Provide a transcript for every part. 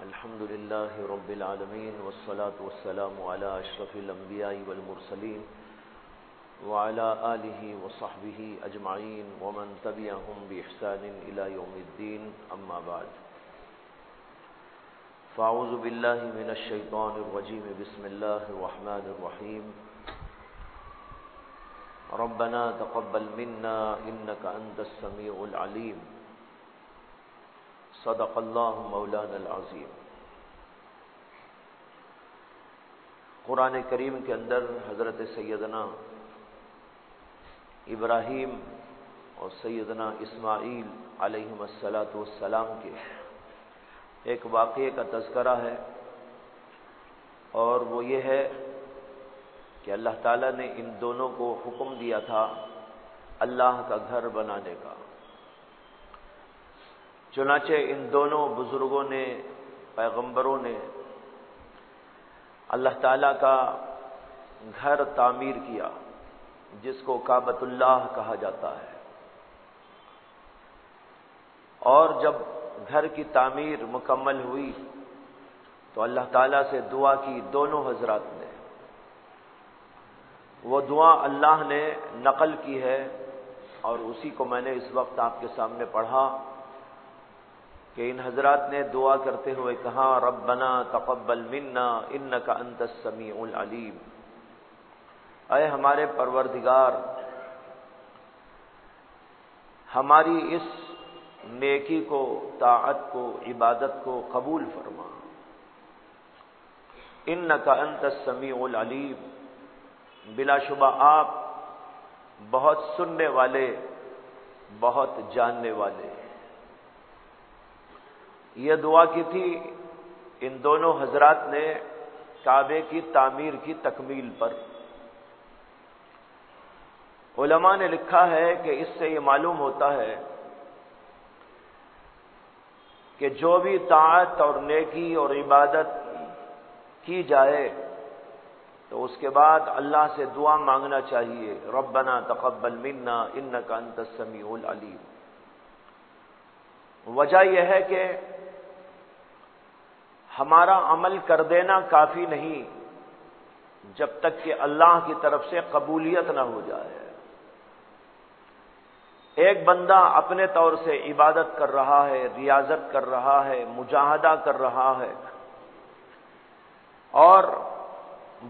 الحمد لله رب العالمين والصلاة والسلام على أشرف الأنبياء والمرسلين وعلى آله وصحبه أجمعين ومن تبعهم بإحسان إلى يوم الدين أما بعد فأعوذ بالله من الشيطان الرجيم بسم الله الرحمن الرحيم ربنا تقبل منا إنك أنت السميع العليم صدق اللہ مولانا العظیم۔ قرآن کریم کے اندر حضرت سیدنا ابراہیم اور سیدنا اسماعیل علیہم السلام کے ایک واقعے کا تذکرہ ہے، اور وہ یہ ہے کہ اللہ تعالیٰ نے ان دونوں کو حکم دیا تھا اللہ کا گھر بنانے کا۔ چنانچہ ان دونوں بزرگوں نے، پیغمبروں نے اللہ تعالیٰ کا گھر تعمیر کیا، جس کو کعبۃ اللہ کہا جاتا ہے۔ اور جب گھر کی تعمیر مکمل ہوئی تو اللہ تعالیٰ سے دعا کی دونوں حضرات نے۔ وہ دعا اللہ نے نقل کی ہے، اور اسی کو میں نے اس وقت آپ کے سامنے پڑھا کہ ان حضرات نے دعا کرتے ہوئے کہا ربنا تقبل منا انک انت السمیع العلیم، اے ہمارے پروردگار ہماری اس نیکی کو، طاعت کو، عبادت کو قبول فرما۔ انک انت السمیع العلیم، بلا شبہ آپ بہت سننے والے، بہت جاننے والے۔ یہ دعا کی تھی ان دونوں حضرات نے کعبے کی تعمیر کی تکمیل پر۔ علماء نے لکھا ہے کہ اس سے یہ معلوم ہوتا ہے کہ جو بھی طاعت اور نیکی اور عبادت کی جائے تو اس کے بعد اللہ سے دعا مانگنا چاہیے، ربنا تقبل منا انک انت السمیع العلیم۔ وجہ یہ ہے کہ ہمارا عمل کر دینا کافی نہیں جب تک کہ اللہ کی طرف سے قبولیت نہ ہو جائے۔ ایک بندہ اپنے طور سے عبادت کر رہا ہے، ریاضت کر رہا ہے، مجاہدہ کر رہا ہے، اور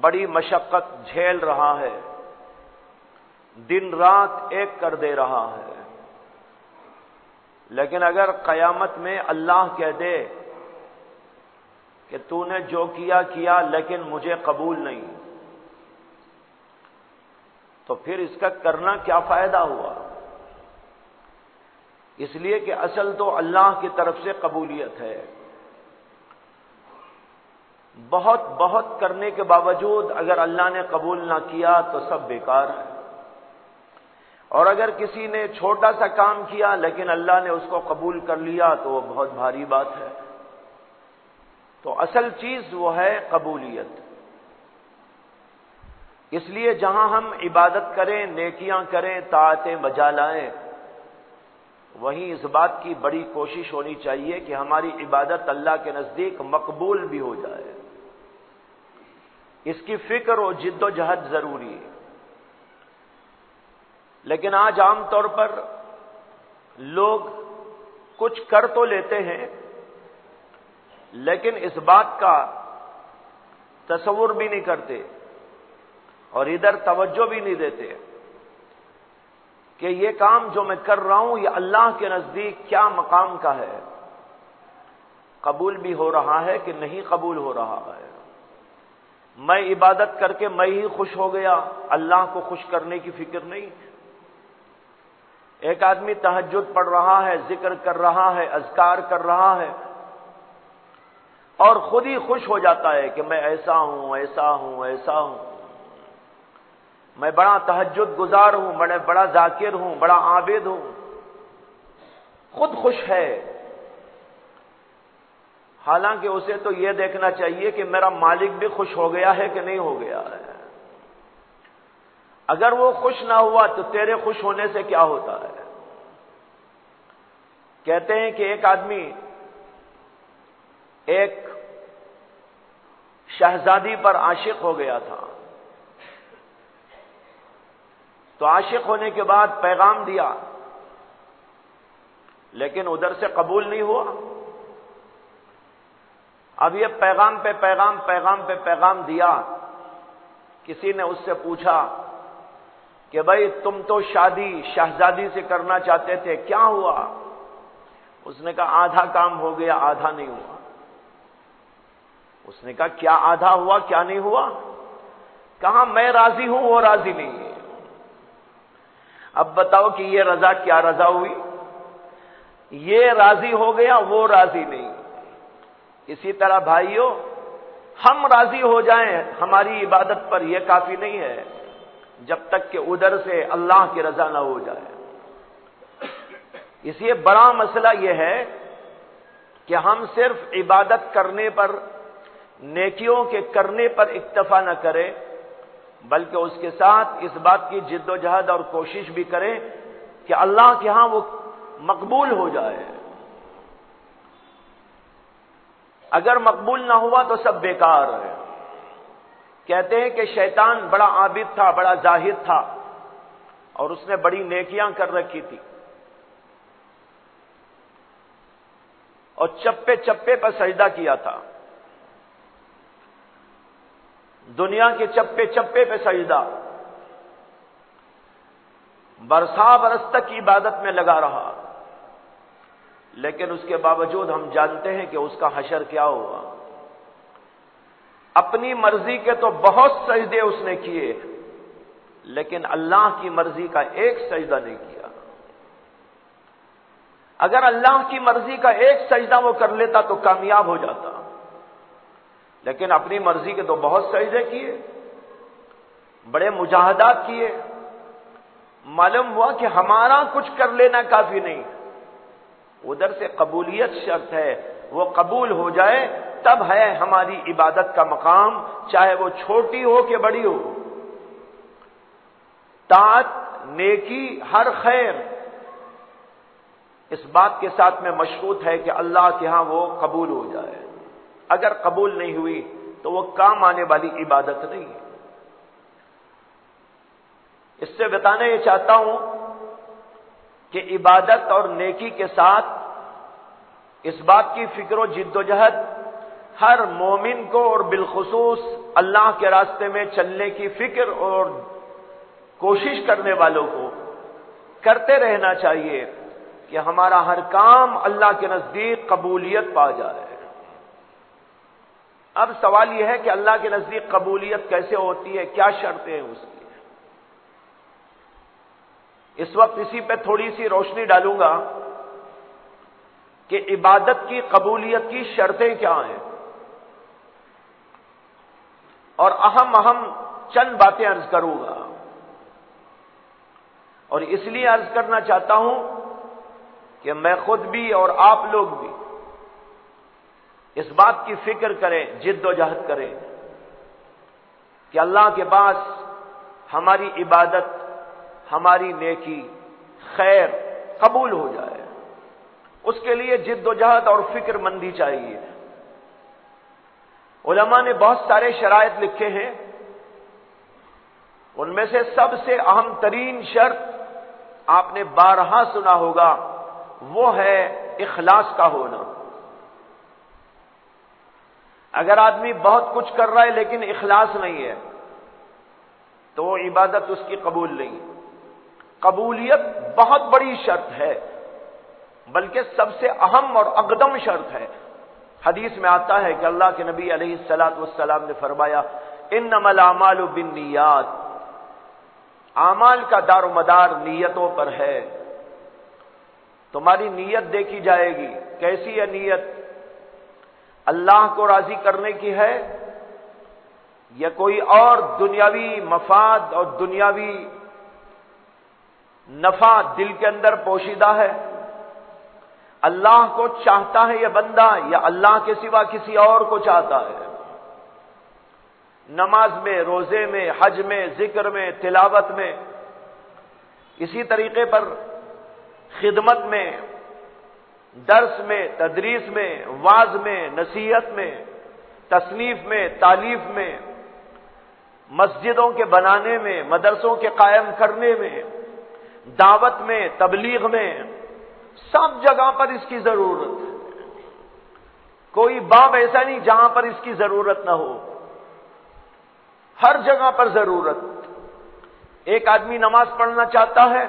بڑی مشقت جھیل رہا ہے، دن رات ایک کر دے رہا ہے، لیکن اگر قیامت میں اللہ کہہ دے کہ تو نے جو کیا لیکن مجھے قبول نہیں، تو پھر اس کا کرنا کیا فائدہ ہوا؟ اس لیے کہ اصل تو اللہ کی طرف سے قبولیت ہے۔ بہت بہت کرنے کے باوجود اگر اللہ نے قبول نہ کیا تو سب بیکار ہے، اور اگر کسی نے چھوٹا سا کام کیا لیکن اللہ نے اس کو قبول کر لیا تو وہ بہت بھاری بات ہے۔ تو اصل چیز وہ ہے قبولیت۔ اس لیے جہاں ہم عبادت کریں، نیکیاں کریں، طاعتیں بجا لائیں، وہیں اس بات کی بڑی کوشش ہونی چاہیے کہ ہماری عبادت اللہ کے نزدیک مقبول بھی ہو جائے۔ اس کی فکر و جد و جہد ضروری ہے۔ لیکن آج عام طور پر لوگ کچھ کر تو لیتے ہیں، لیکن اس بات کا تصور بھی نہیں کرتے اور ادھر توجہ بھی نہیں دیتے کہ یہ کام جو میں کر رہا ہوں یہ اللہ کے نزدیک کیا مقام کا ہے، قبول بھی ہو رہا ہے کہ نہیں قبول ہو رہا ہے۔ میں عبادت کر کے میں ہی خوش ہو گیا، اللہ کو خوش کرنے کی فکر نہیں۔ ایک آدمی تہجد پڑھ رہا ہے، ذکر کر رہا ہے، اذکار کر رہا ہے، اور خود ہی خوش ہو جاتا ہے کہ میں ایسا ہوں، ایسا ہوں، ایسا ہوں، میں بڑا تہجد گزار ہوں، بڑا ذاکر ہوں، بڑا عابد ہوں، خود خوش ہے۔ حالانکہ اسے تو یہ دیکھنا چاہیے کہ میرا مالک بھی خوش ہو گیا ہے کہ نہیں ہو گیا ہے۔ اگر وہ خوش نہ ہوا تو تیرے خوش ہونے سے کیا ہوتا ہے؟ کہتے ہیں کہ ایک آدمی ایک شہزادی پر عاشق ہو گیا تھا، تو عاشق ہونے کے بعد پیغام دیا، لیکن ادھر سے قبول نہیں ہوا۔ اب یہ پیغام پہ پیغام دیا۔ کسی نے اس سے پوچھا کہ بھائی تم تو شادی شہزادی سے کرنا چاہتے تھے، کیا ہوا؟ اس نے کہا آدھا کام ہو گیا، آدھا نہیں ہوا۔ اس نے کہا کیا آدھا ہوا کیا نہیں ہوا؟ کہا میں راضی ہوں وہ راضی نہیں ہے۔ اب بتاؤ کہ یہ رضا کیا رضا ہوئی؟ یہ راضی ہو گیا وہ راضی نہیں۔ اسی طرح بھائیوں، ہم راضی ہو جائیں ہماری عبادت پر، یہ کافی نہیں ہے جب تک کہ ادھر سے اللہ کی رضا نہ ہو جائے۔ اس لیے بڑا مسئلہ یہ ہے کہ ہم صرف عبادت کرنے پر، نیکیوں کے کرنے پر اکتفا نہ کریں، بلکہ اس کے ساتھ اس بات کی جد و جہد اور کوشش بھی کریں کہ اللہ کے ہاں وہ مقبول ہو جائے۔ اگر مقبول نہ ہوا تو سب بیکار ہے۔ کہتے ہیں کہ شیطان بڑا عابد تھا، بڑا زاہد تھا، اور اس نے بڑی نیکیاں کر رکھی تھی، اور چپے چپے پر سجدہ کیا تھا، دنیا کے چپے چپے پہ سجدہ، برس تک کی عبادت میں لگا رہا، لیکن اس کے باوجود ہم جانتے ہیں کہ اس کا حشر کیا ہوا۔ اپنی مرضی کے تو بہت سجدے اس نے کیے، لیکن اللہ کی مرضی کا ایک سجدہ نہیں کیا۔ اگر اللہ کی مرضی کا ایک سجدہ وہ کر لیتا تو کامیاب ہو جاتا، لیکن اپنی مرضی کے تو بہت سجدے کیے، بڑے مجاہدات کیے۔ معلوم ہوا کہ ہمارا کچھ کر لینا کافی نہیں، ادھر سے قبولیت شرط ہے، وہ قبول ہو جائے تب ہے ہماری عبادت کا مقام، چاہے وہ چھوٹی ہو کہ بڑی ہو۔ طاعت، نیکی، ہر خیر اس بات کے ساتھ میں مشروط ہے کہ اللہ کے ہاں وہ قبول ہو جائے۔ اگر قبول نہیں ہوئی تو وہ کام آنے والی عبادت نہیں ہے۔ اس سے بتانا یہ چاہتا ہوں کہ عبادت اور نیکی کے ساتھ اس بات کی فکر و جد و جہد ہر مومن کو، اور بالخصوص اللہ کے راستے میں چلنے کی فکر اور کوشش کرنے والوں کو کرتے رہنا چاہیے کہ ہمارا ہر کام اللہ کے نزدیک قبولیت پا جائے۔ اب سوال یہ ہے کہ اللہ کے نزدیک قبولیت کیسے ہوتی ہے، کیا شرطیں ہیں اس کی؟ اس وقت اسی پہ تھوڑی سی روشنی ڈالوں گا کہ عبادت کی قبولیت کی شرطیں کیا ہیں، اور اہم چند باتیں عرض کروں گا۔ اور اس لیے عرض کرنا چاہتا ہوں کہ میں خود بھی اور آپ لوگ بھی اس بات کی فکر کریں، جد و جہد کریں کہ اللہ کے پاس ہماری عبادت، ہماری نیکی، خیر قبول ہو جائے۔ اس کے لیے جد و جہد اور فکر مندی چاہیے۔ علماء نے بہت سارے شرائط لکھے ہیں، ان میں سے سب سے اہم ترین شرط آپ نے بارہا سنا ہوگا، وہ ہے اخلاص کا ہونا۔ اگر آدمی بہت کچھ کر رہا ہے لیکن اخلاص نہیں ہے تو وہ عبادت اس کی قبول نہیں۔ قبولیت بہت بڑی شرط ہے، بلکہ سب سے اہم اور اقدم شرط ہے۔ حدیث میں آتا ہے کہ اللہ کے نبی علیہ الصلوۃ والسلام نے فرمایا انما الاعمال بالنیات، اعمال کا دار و مدار نیتوں پر ہے۔ تمہاری نیت دیکھی جائے گی، کیسی ہے نیت؟ اللہ کو راضی کرنے کی ہے یا کوئی اور دنیاوی مفاد اور دنیاوی نفع دل کے اندر پوشیدہ ہے؟ اللہ کو چاہتا ہے یہ بندہ یا اللہ کے سوا کسی اور کو چاہتا ہے؟ نماز میں، روزے میں، حج میں، ذکر میں، تلاوت میں، اسی طریقے پر خدمت میں، درس میں، تدریس میں، واعظ میں، نصیحت میں، تصنیف میں، تالیف میں، مسجدوں کے بنانے میں، مدرسوں کے قائم کرنے میں، دعوت میں، تبلیغ میں، سب جگہ پر اس کی ضرورت ہے۔ کوئی باب ایسا نہیں جہاں پر اس کی ضرورت نہ ہو، ہر جگہ پر ضرورت۔ ایک آدمی نماز پڑھنا چاہتا ہے،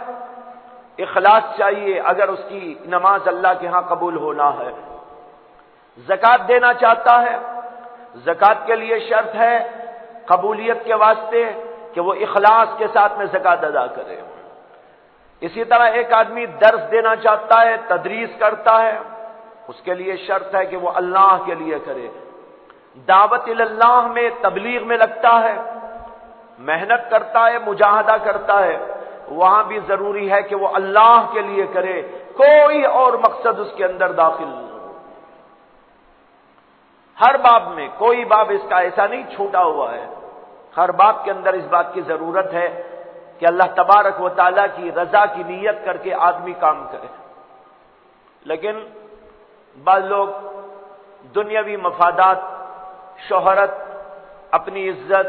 اخلاص چاہیے اگر اس کی نماز اللہ کے ہاں قبول ہونا ہے۔ زکوٰۃ دینا چاہتا ہے، زکوٰۃ کے لیے شرط ہے قبولیت کے واسطے کہ وہ اخلاص کے ساتھ میں زکوٰۃ ادا کرے۔ اسی طرح ایک آدمی درس دینا چاہتا ہے، تدریس کرتا ہے، اس کے لیے شرط ہے کہ وہ اللہ کے لیے کرے۔ دعوت اللہ میں، تبلیغ میں لگتا ہے، محنت کرتا ہے، مجاہدہ کرتا ہے، وہاں بھی ضروری ہے کہ وہ اللہ کے لیے کرے، کوئی اور مقصد اس کے اندر داخل نہ ہو۔ ہر باب میں، کوئی باب اس کا ایسا نہیں چھوٹا ہوا ہے، ہر باب کے اندر اس بات کی ضرورت ہے کہ اللہ تبارک و تعالیٰ کی رضا کی نیت کر کے آدمی کام کرے۔ لیکن بعض لوگ دنیاوی مفادات، شہرت، اپنی عزت،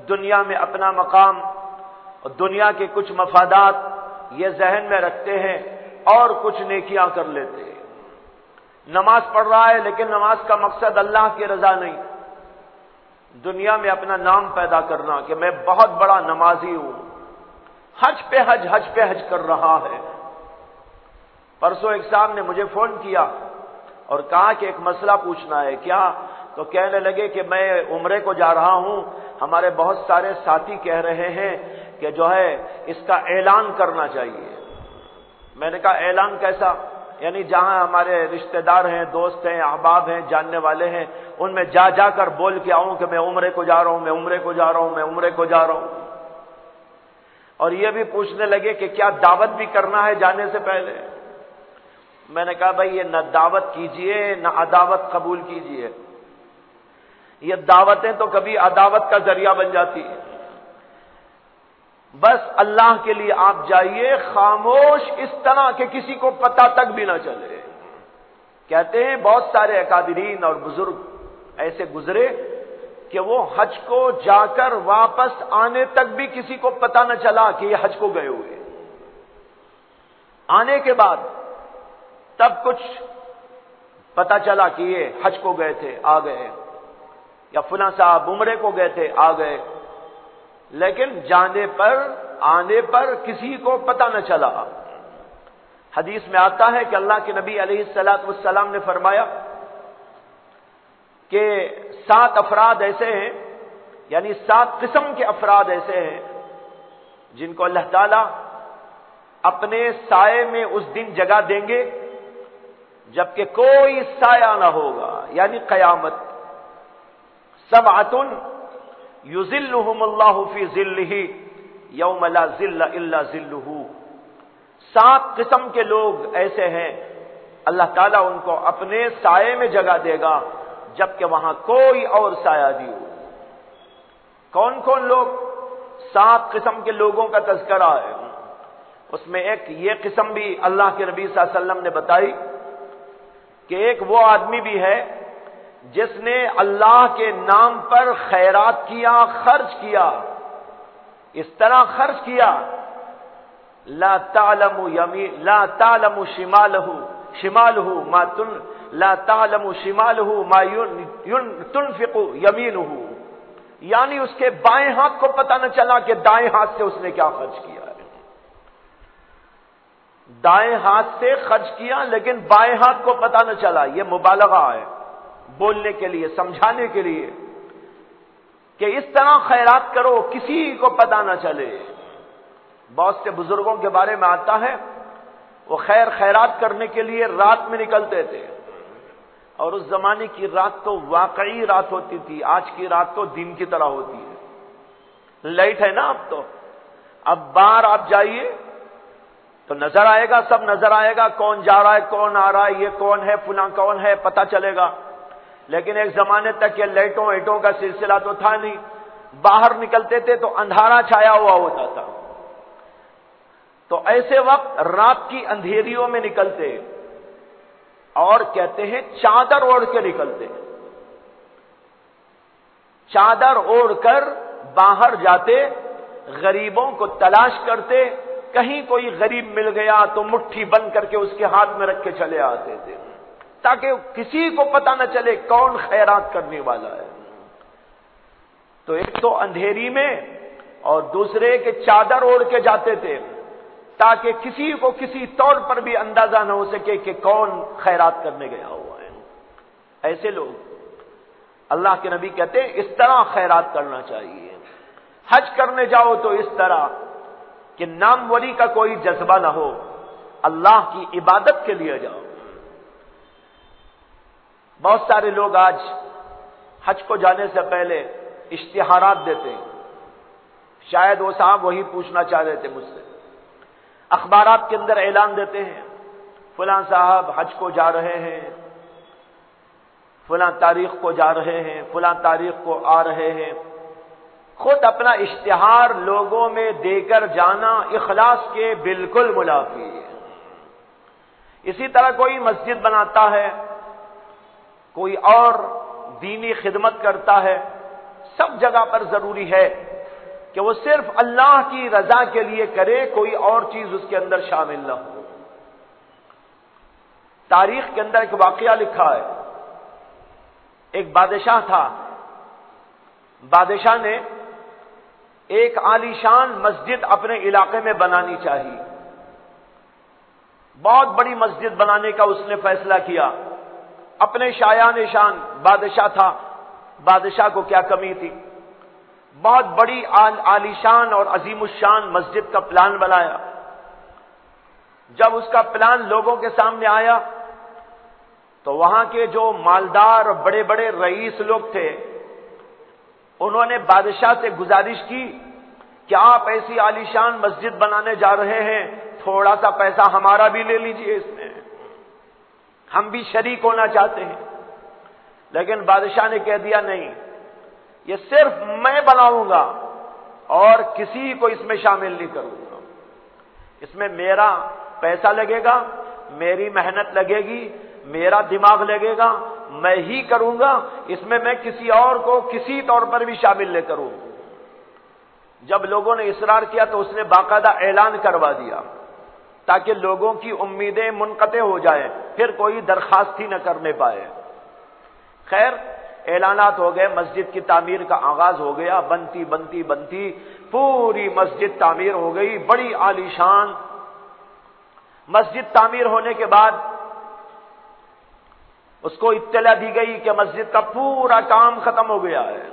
دنیا میں اپنا مقام اور دنیا کے کچھ مفادات یہ ذہن میں رکھتے ہیں اور کچھ نیکیاں کر لیتے ہیں۔ نماز پڑھ رہا ہے لیکن نماز کا مقصد اللہ کی رضا نہیں، دنیا میں اپنا نام پیدا کرنا کہ میں بہت بڑا نمازی ہوں، حج پہ حج کر رہا ہے۔ پرسوں ایک صاحب نے مجھے فون کیا اور کہا کہ ایک مسئلہ پوچھنا ہے۔ کیا؟ تو کہنے لگے کہ میں عمرے کو جا رہا ہوں، ہمارے بہت سارے ساتھی کہہ رہے ہیں کہ جو ہے اس کا اعلان کرنا چاہیے۔ میں نے کہا اعلان کیسا؟ یعنی جہاں ہمارے رشتہ دار ہیں، دوست ہیں، احباب ہیں، جاننے والے ہیں، ان میں جا کر بول کے آؤں کہ میں عمرے کو جا رہا ہوں، میں عمرے کو جا رہا ہوں، میں عمرے کو جا رہا ہوں۔ اور یہ بھی پوچھنے لگے کہ کیا دعوت بھی کرنا ہے جانے سے پہلے؟ میں نے کہا بھائی یہ نہ دعوت کیجئے نہ عداوت قبول کیجئے، یہ دعوتیں تو کبھی عداوت کا ذریعہ بن جاتی ہیں۔ بس اللہ کے لیے آپ جائیے خاموش، اس طرح کہ کسی کو پتہ تک بھی نہ چلے۔ کہتے ہیں بہت سارے اکابرین اور بزرگ ایسے گزرے کہ وہ حج کو جا کر واپس آنے تک بھی کسی کو پتہ نہ چلا کہ یہ حج کو گئے ہوئے، آنے کے بعد تب کچھ پتہ چلا کہ یہ حج کو گئے تھے، آ گئے، یا فلاں صاحب عمرے کو گئے تھے، آ گئے، لیکن جانے پر، آنے پر کسی کو پتہ نہ چلا۔ حدیث میں آتا ہے کہ اللہ کے نبی علیہ الصلوۃ والسلام نے فرمایا کہ 7 افراد ایسے ہیں، یعنی 7 قسم کے افراد ایسے ہیں جن کو اللہ تعالیٰ اپنے سائے میں اس دن جگہ دیں گے جبکہ کوئی سایہ نہ ہوگا، یعنی قیامت۔ 7 یظلہم اللہ فی ظلہ یوم لا ظل الا ظلہ۔ 7 قسم کے لوگ ایسے ہیں اللہ تعالیٰ ان کو اپنے سائے میں جگہ دے گا جبکہ وہاں کوئی اور سایہ نہیں ہو۔ کون کون لوگ؟ 7 قسم کے لوگوں کا تذکرہ ہے۔ اس میں ایک یہ قسم بھی اللہ کے نبی صلی اللہ علیہ وسلم نے بتائی کہ ایک وہ آدمی بھی ہے جس نے اللہ کے نام پر خیرات کیا، خرچ کیا، اس طرح خرچ کیا لا تعلم شمالہ ما تنفق یمینہ، یعنی اس کے بائیں ہاتھ کو پتہ نہ چلا کہ دائیں ہاتھ سے اس نے کیا خرچ کیا ہے۔ دائیں ہاتھ سے خرچ کیا لیکن بائیں ہاتھ کو پتہ نہ چلا، یہ مبالغہ ہے بولنے کے لیے، سمجھانے کے لیے کہ اس طرح خیرات کرو کسی کو پتہ نہ چلے۔ بہت سے بزرگوں کے بارے میں آتا ہے وہ خیرات کرنے کے لیے رات میں نکلتے تھے، اور اس زمانے کی رات تو واقعی رات ہوتی تھی، آج کی رات تو دن کی طرح ہوتی ہے۔ لائٹ ہے نا اب تو، اب باہر آپ جائیے تو نظر آئے گا، سب نظر آئے گا، کون جا رہا ہے، کون آ رہا ہے، یہ کون ہے، فلاں کون ہے، پتہ چلے گا۔ لیکن ایک زمانے تک یہ لائٹوں کا سلسلہ تو تھا نہیں، باہر نکلتے تھے تو اندھارا چھایا ہوا ہوتا تھا، تو ایسے وقت رات کی اندھیریوں میں نکلتے اور کہتے ہیں چادر اوڑھ کے نکلتے ہیں، چادر اوڑھ کر باہر جاتے، غریبوں کو تلاش کرتے، کہیں کوئی غریب مل گیا تو مٹھی بند کر کے اس کے ہاتھ میں رکھ کے چلے آتے تھے، تاکہ کسی کو پتہ نہ چلے کون خیرات کرنے والا ہے۔ تو ایک تو اندھیری میں اور دوسرے کہ چادر اوڑھ کے جاتے تھے تاکہ کسی کو کسی طور پر بھی اندازہ نہ ہو سکے کہ کون خیرات کرنے گیا ہوا ہے۔ ایسے لوگ اللہ کے نبی کہتے ہیں اس طرح خیرات کرنا چاہیے۔ حج کرنے جاؤ تو اس طرح کہ ناموری کا کوئی جذبہ نہ ہو، اللہ کی عبادت کے لیے جاؤ۔ بہت سارے لوگ آج حج کو جانے سے پہلے اشتہارات دیتے ہیں، شاید وہ صاحب وہی پوچھنا چاہ رہے تھے مجھ سے۔ اخبارات کے اندر اعلان دیتے ہیں فلاں صاحب حج کو جا رہے ہیں، فلاں تاریخ کو جا رہے ہیں، فلاں تاریخ کو آ رہے ہیں۔ خود اپنا اشتہار لوگوں میں دے کر جانا اخلاص کے بالکل منافی ہے۔ اسی طرح کوئی مسجد بناتا ہے، کوئی اور دینی خدمت کرتا ہے، سب جگہ پر ضروری ہے کہ وہ صرف اللہ کی رضا کے لیے کرے، کوئی اور چیز اس کے اندر شامل نہ ہو۔ تاریخ کے اندر ایک واقعہ لکھا ہے، ایک بادشاہ تھا، بادشاہ نے ایک عالیشان مسجد اپنے علاقے میں بنانی چاہی، بہت بڑی مسجد بنانے کا اس نے فیصلہ کیا۔ اپنے شایان شان بادشاہ تھا، بادشاہ کو کیا کمی تھی، بہت بڑی عالیشان اور عظیم الشان مسجد کا پلان بنایا۔ جب اس کا پلان لوگوں کے سامنے آیا تو وہاں کے جو مالدار اور بڑے بڑے رئیس لوگ تھے، انہوں نے بادشاہ سے گزارش کی کہ آپ ایسی عالیشان مسجد بنانے جا رہے ہیں، تھوڑا سا پیسہ ہمارا بھی لے لیجئے، اس میں ہم بھی شریک ہونا چاہتے ہیں۔ لیکن بادشاہ نے کہہ دیا نہیں، یہ صرف میں بناؤں گا اور کسی کو اس میں شامل نہیں کروں گا، اس میں میرا پیسہ لگے گا، میری محنت لگے گی، میرا دماغ لگے گا، میں ہی کروں گا، اس میں میں کسی اور کو کسی طور پر بھی شامل نہیں کروں۔ جب لوگوں نے اصرار کیا تو اس نے باقاعدہ اعلان کروا دیا تاکہ لوگوں کی امیدیں منقطع ہو جائیں، پھر کوئی درخواست ہی نہ کرنے پائے۔ خیر اعلانات ہو گئے، مسجد کی تعمیر کا آغاز ہو گیا، بنتی بنتی بنتی پوری مسجد تعمیر ہو گئی، بڑی عالیشان مسجد تعمیر ہونے کے بعد اس کو اطلاع دی گئی کہ مسجد کا پورا کام ختم ہو گیا ہے۔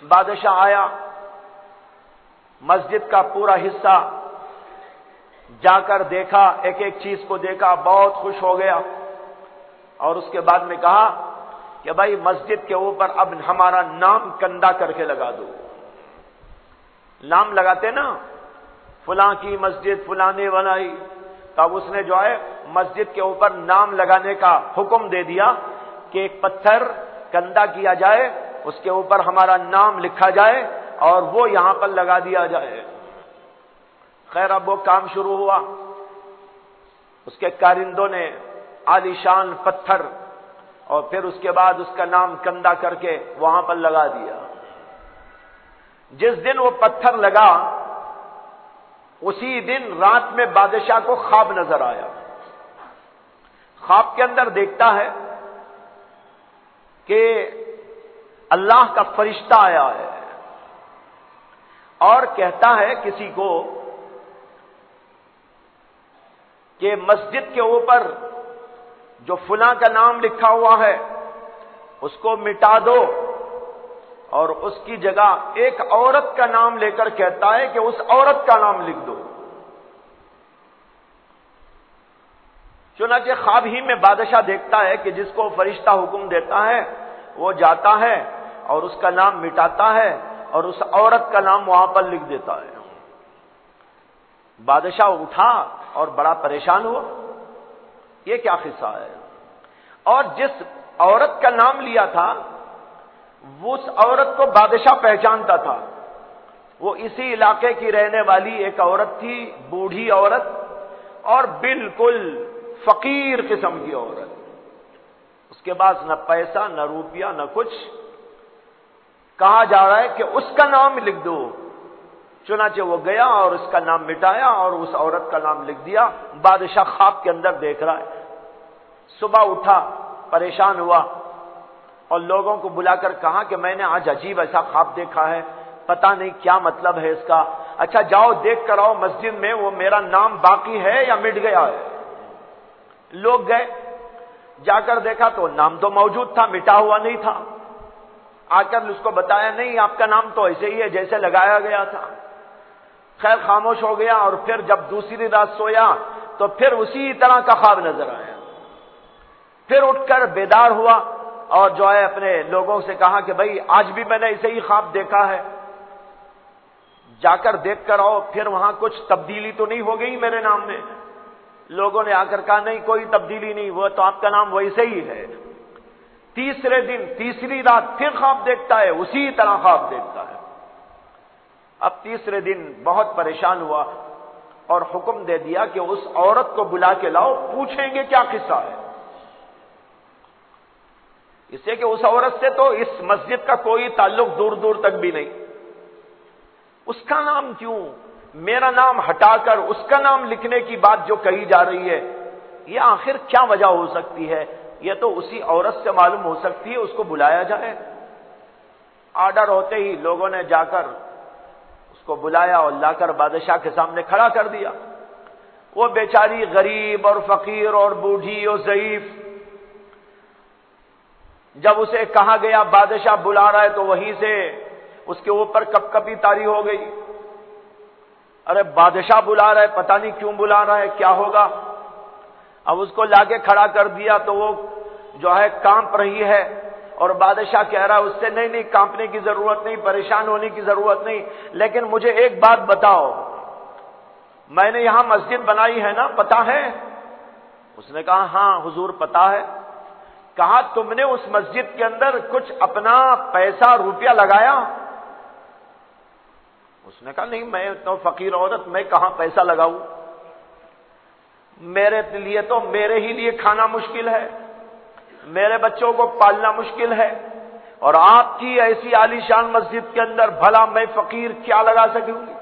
بادشاہ آیا، مسجد کا پورا حصہ جا کر دیکھا، ایک ایک چیز کو دیکھا، بہت خوش ہو گیا، اور اس کے بعد میں کہا کہ بھائی مسجد کے اوپر اب ہمارا نام کندہ کر کے لگا دو۔ نام لگاتے نا، فلاں کی مسجد فلاں نے بنائی، تب اس نے جو ہے مسجد کے اوپر نام لگانے کا حکم دے دیا کہ ایک پتھر کندہ کیا جائے، اس کے اوپر ہمارا نام لکھا جائے اور وہ یہاں پر لگا دیا جائے۔ خیر اب وہ کام شروع ہوا، اس کے کارندوں نے عالیشان پتھر اور پھر اس کے بعد اس کا نام کندہ کر کے وہاں پر لگا دیا۔ جس دن وہ پتھر لگا اسی دن رات میں بادشاہ کو خواب نظر آیا۔ خواب کے اندر دیکھتا ہے کہ اللہ کا فرشتہ آیا ہے اور کہتا ہے کسی کو کہ مسجد کے اوپر جو فلاں کا نام لکھا ہوا ہے اس کو مٹا دو، اور اس کی جگہ ایک عورت کا نام لے کر کہتا ہے کہ اس عورت کا نام لکھ دو۔ چنانچہ خواب ہی میں بادشاہ دیکھتا ہے کہ جس کو فرشتہ حکم دیتا ہے وہ جاتا ہے اور اس کا نام مٹاتا ہے اور اس عورت کا نام وہاں پر لکھ دیتا ہے۔ بادشاہ اٹھا اور بڑا پریشان ہوا، یہ کیا قصہ ہے؟ اور جس عورت کا نام لیا تھا وہ اس عورت کو بادشاہ پہچانتا تھا، وہ اسی علاقے کی رہنے والی ایک عورت تھی، بوڑھی عورت، اور بالکل فقیر قسم کی عورت، اس کے پاس نہ پیسہ نہ روپیہ نہ کچھ، کہا جا رہا ہے کہ اس کا نام لکھ دو۔ چنانچہ وہ گیا اور اس کا نام مٹایا اور اس عورت کا نام لکھ دیا۔ بادشاہ خواب کے اندر دیکھ رہا ہے، صبح اٹھا پریشان ہوا اور لوگوں کو بلا کر کہا کہ میں نے آج عجیب ایسا خواب دیکھا ہے، پتہ نہیں کیا مطلب ہے اس کا، اچھا جاؤ دیکھ کر آؤ مسجد میں وہ میرا نام باقی ہے یا مٹ گیا ہے۔ لوگ گئے، جا کر دیکھا تو نام تو موجود تھا، مٹا ہوا نہیں تھا۔ آ کر اس کو بتایا نہیں آپ کا نام تو ایسے ہی ہے جیسے لگایا گیا تھا۔ خیر خاموش ہو گیا، اور پھر جب دوسری رات سویا تو پھر اسی طرح کا خواب نظر آیا۔ پھر اٹھ کر بیدار ہوا اور جو ہے اپنے لوگوں سے کہا کہ بھائی آج بھی میں نے ایسے ہی خواب دیکھا ہے، جا کر دیکھ کر آؤ پھر وہاں کچھ تبدیلی تو نہیں ہو گئی میرے نام میں۔ لوگوں نے آ کر کہا نہیں کوئی تبدیلی نہیں، وہ تو آپ کا نام ویسے ہی ہے۔ تیسرے دن تیسری رات پھر خواب دیکھتا ہے، اسی طرح خواب دیکھتا ہے۔ اب تیسرے دن بہت پریشان ہوا اور حکم دے دیا کہ اس عورت کو بلا کے لاؤ، پوچھیں گے کیا قصہ ہے۔ اس سے کہ اس عورت سے تو اس مسجد کا کوئی تعلق دور دور تک بھی نہیں، اس کا نام کیوں، میرا نام ہٹا کر اس کا نام لکھنے کی بات جو کہی جا رہی ہے، یہ آخر کیا وجہ ہو سکتی ہے؟ یہ تو اسی عورت سے معلوم ہو سکتی ہے، اس کو بلایا جائے۔ آرڈر ہوتے ہی لوگوں نے جا کر اس کو بلایا اور لا کر بادشاہ کے سامنے کھڑا کر دیا۔ وہ بیچاری غریب اور فقیر اور بوڑھی اور ضعیف، جب اسے کہا گیا بادشاہ بلا رہا ہے تو وہیں سے اس کے اوپر کپ کپی طاری ہو گئی۔ ارے بادشاہ بلا رہا ہے، پتہ نہیں کیوں بلا رہا ہے، کیا ہوگا؟ اب اس کو لا کے کھڑا کر دیا تو وہ جو ہے کانپ رہی ہے، اور بادشاہ کہہ رہا ہے اس سے نہیں کانپنے کی ضرورت نہیں، پریشان ہونے کی ضرورت نہیں، لیکن مجھے ایک بات بتاؤ، میں نے یہاں مسجد بنائی ہے نا، پتہ ہے؟ اس نے کہا ہاں حضور پتہ ہے۔ کہا تم نے اس مسجد کے اندر کچھ اپنا پیسہ روپیہ لگایا؟ اس نے کہا نہیں میں تو فقیر عورت، میں کہاں پیسہ لگاؤں، میرے لیے تو میرے ہی لیے کھانا مشکل ہے، میرے بچوں کو پالنا مشکل ہے، اور آپ کی ایسی عالی شان مسجد کے اندر بھلا میں فقیر کیا لگا سکوں گی؟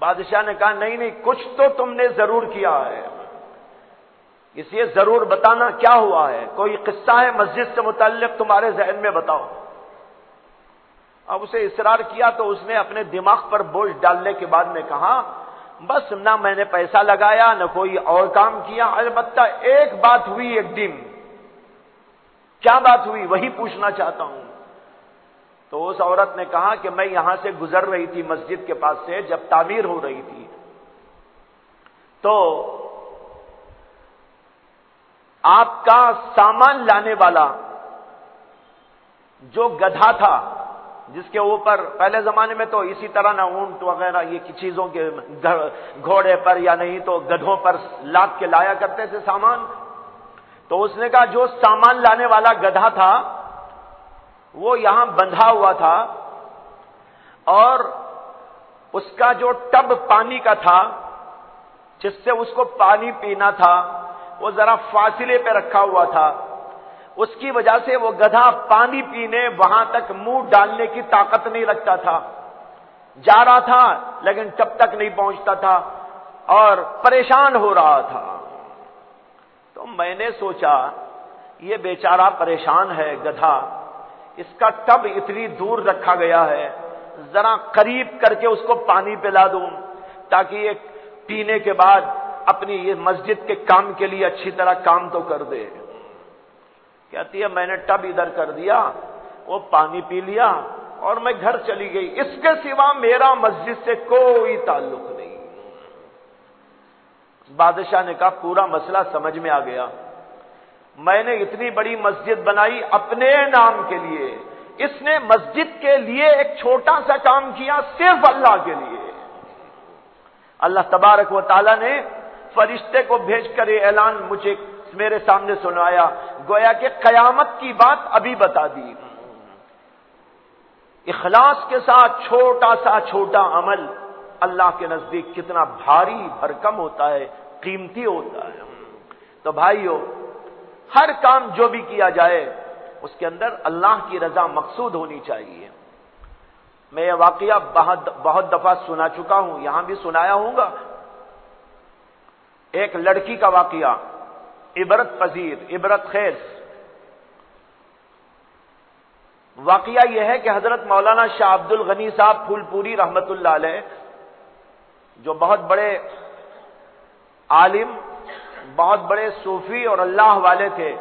بادشاہ نے کہا نہیں کچھ تو تم نے ضرور کیا ہے، اس لیے ضرور بتانا کیا ہوا ہے، کوئی قصہ ہے مسجد سے متعلق تمہارے ذہن میں بتاؤ۔ اب اسے اصرار کیا تو اس نے اپنے دماغ پر بوجھ ڈالنے کے بعد نے کہا بس نہ میں نے پیسہ لگایا نہ کوئی اور کام کیا، البتہ ایک بات ہوئی ایک دن۔ کیا بات ہوئی وہی پوچھنا چاہتا ہوں۔ تو اس عورت نے کہا کہ میں یہاں سے گزر رہی تھی مسجد کے پاس سے جب تعمیر ہو رہی تھی، تو آپ کا سامان لانے والا جو گدھا تھا، جس کے اوپر پہلے زمانے میں تو اسی طرح نہ اونٹ وغیرہ یہ چیزوں کے گھوڑے پر یا نہیں تو گدھوں پر لاد کے لایا کرتے تھے سامان، تو اس نے کہا جو سامان لانے والا گدھا تھا وہ یہاں بندھا ہوا تھا، اور اس کا جو ٹب پانی کا تھا جس سے اس کو پانی پینا تھا وہ ذرا فاصلے پہ رکھا ہوا تھا، اس کی وجہ سے وہ گدھا پانی پینے وہاں تک منہ ڈالنے کی طاقت نہیں رکھتا تھا، جا رہا تھا لیکن تب تک نہیں پہنچتا تھا اور پریشان ہو رہا تھا۔ تو میں نے سوچا یہ بیچارہ پریشان ہے گدھا، اس کا ٹب اتنی دور رکھا گیا ہے، ذرا قریب کر کے اس کو پانی پلا دوں تاکہ یہ پینے کے بعد اپنی یہ مسجد کے کام کے لیے اچھی طرح کام تو کر دے۔ کہتی ہے میں نے ٹب ادھر کر دیا، وہ پانی پی لیا اور میں گھر چلی گئی، اس کے سوا میرا مسجد سے کوئی تعلق نہیں۔ بادشاہ نے کہا پورا مسئلہ سمجھ میں آ گیا، میں نے اتنی بڑی مسجد بنائی اپنے نام کے لیے، اس نے مسجد کے لیے ایک چھوٹا سا کام کیا صرف اللہ کے لیے۔ اللہ تبارک و تعالی نے فرشتے کو بھیج کر یہ اعلان مجھے میرے سامنے سنایا، گویا کہ قیامت کی بات ابھی بتا دی۔ اخلاص کے ساتھ چھوٹا سا چھوٹا عمل اللہ کے نزدیک کتنا بھاری بھرکم ہوتا ہے، قیمتی ہوتا ہے۔ تو بھائیو، ہر کام جو بھی کیا جائے اس کے اندر اللہ کی رضا مقصود ہونی چاہیے۔ میں یہ واقعہ بہت دفعہ سنا چکا ہوں، یہاں بھی سنایا ہوں گا۔ ایک لڑکی کا واقعہ، عبرت پذیر، عبرت خیز۔ واقعہ یہ ہے کہ حضرت مولانا شاہ عبد الغنی صاحب پھول پوری رحمت اللہ علیہ، جو بہت بڑے عالم، بہت بڑے صوفی اور اللہ والے تھے،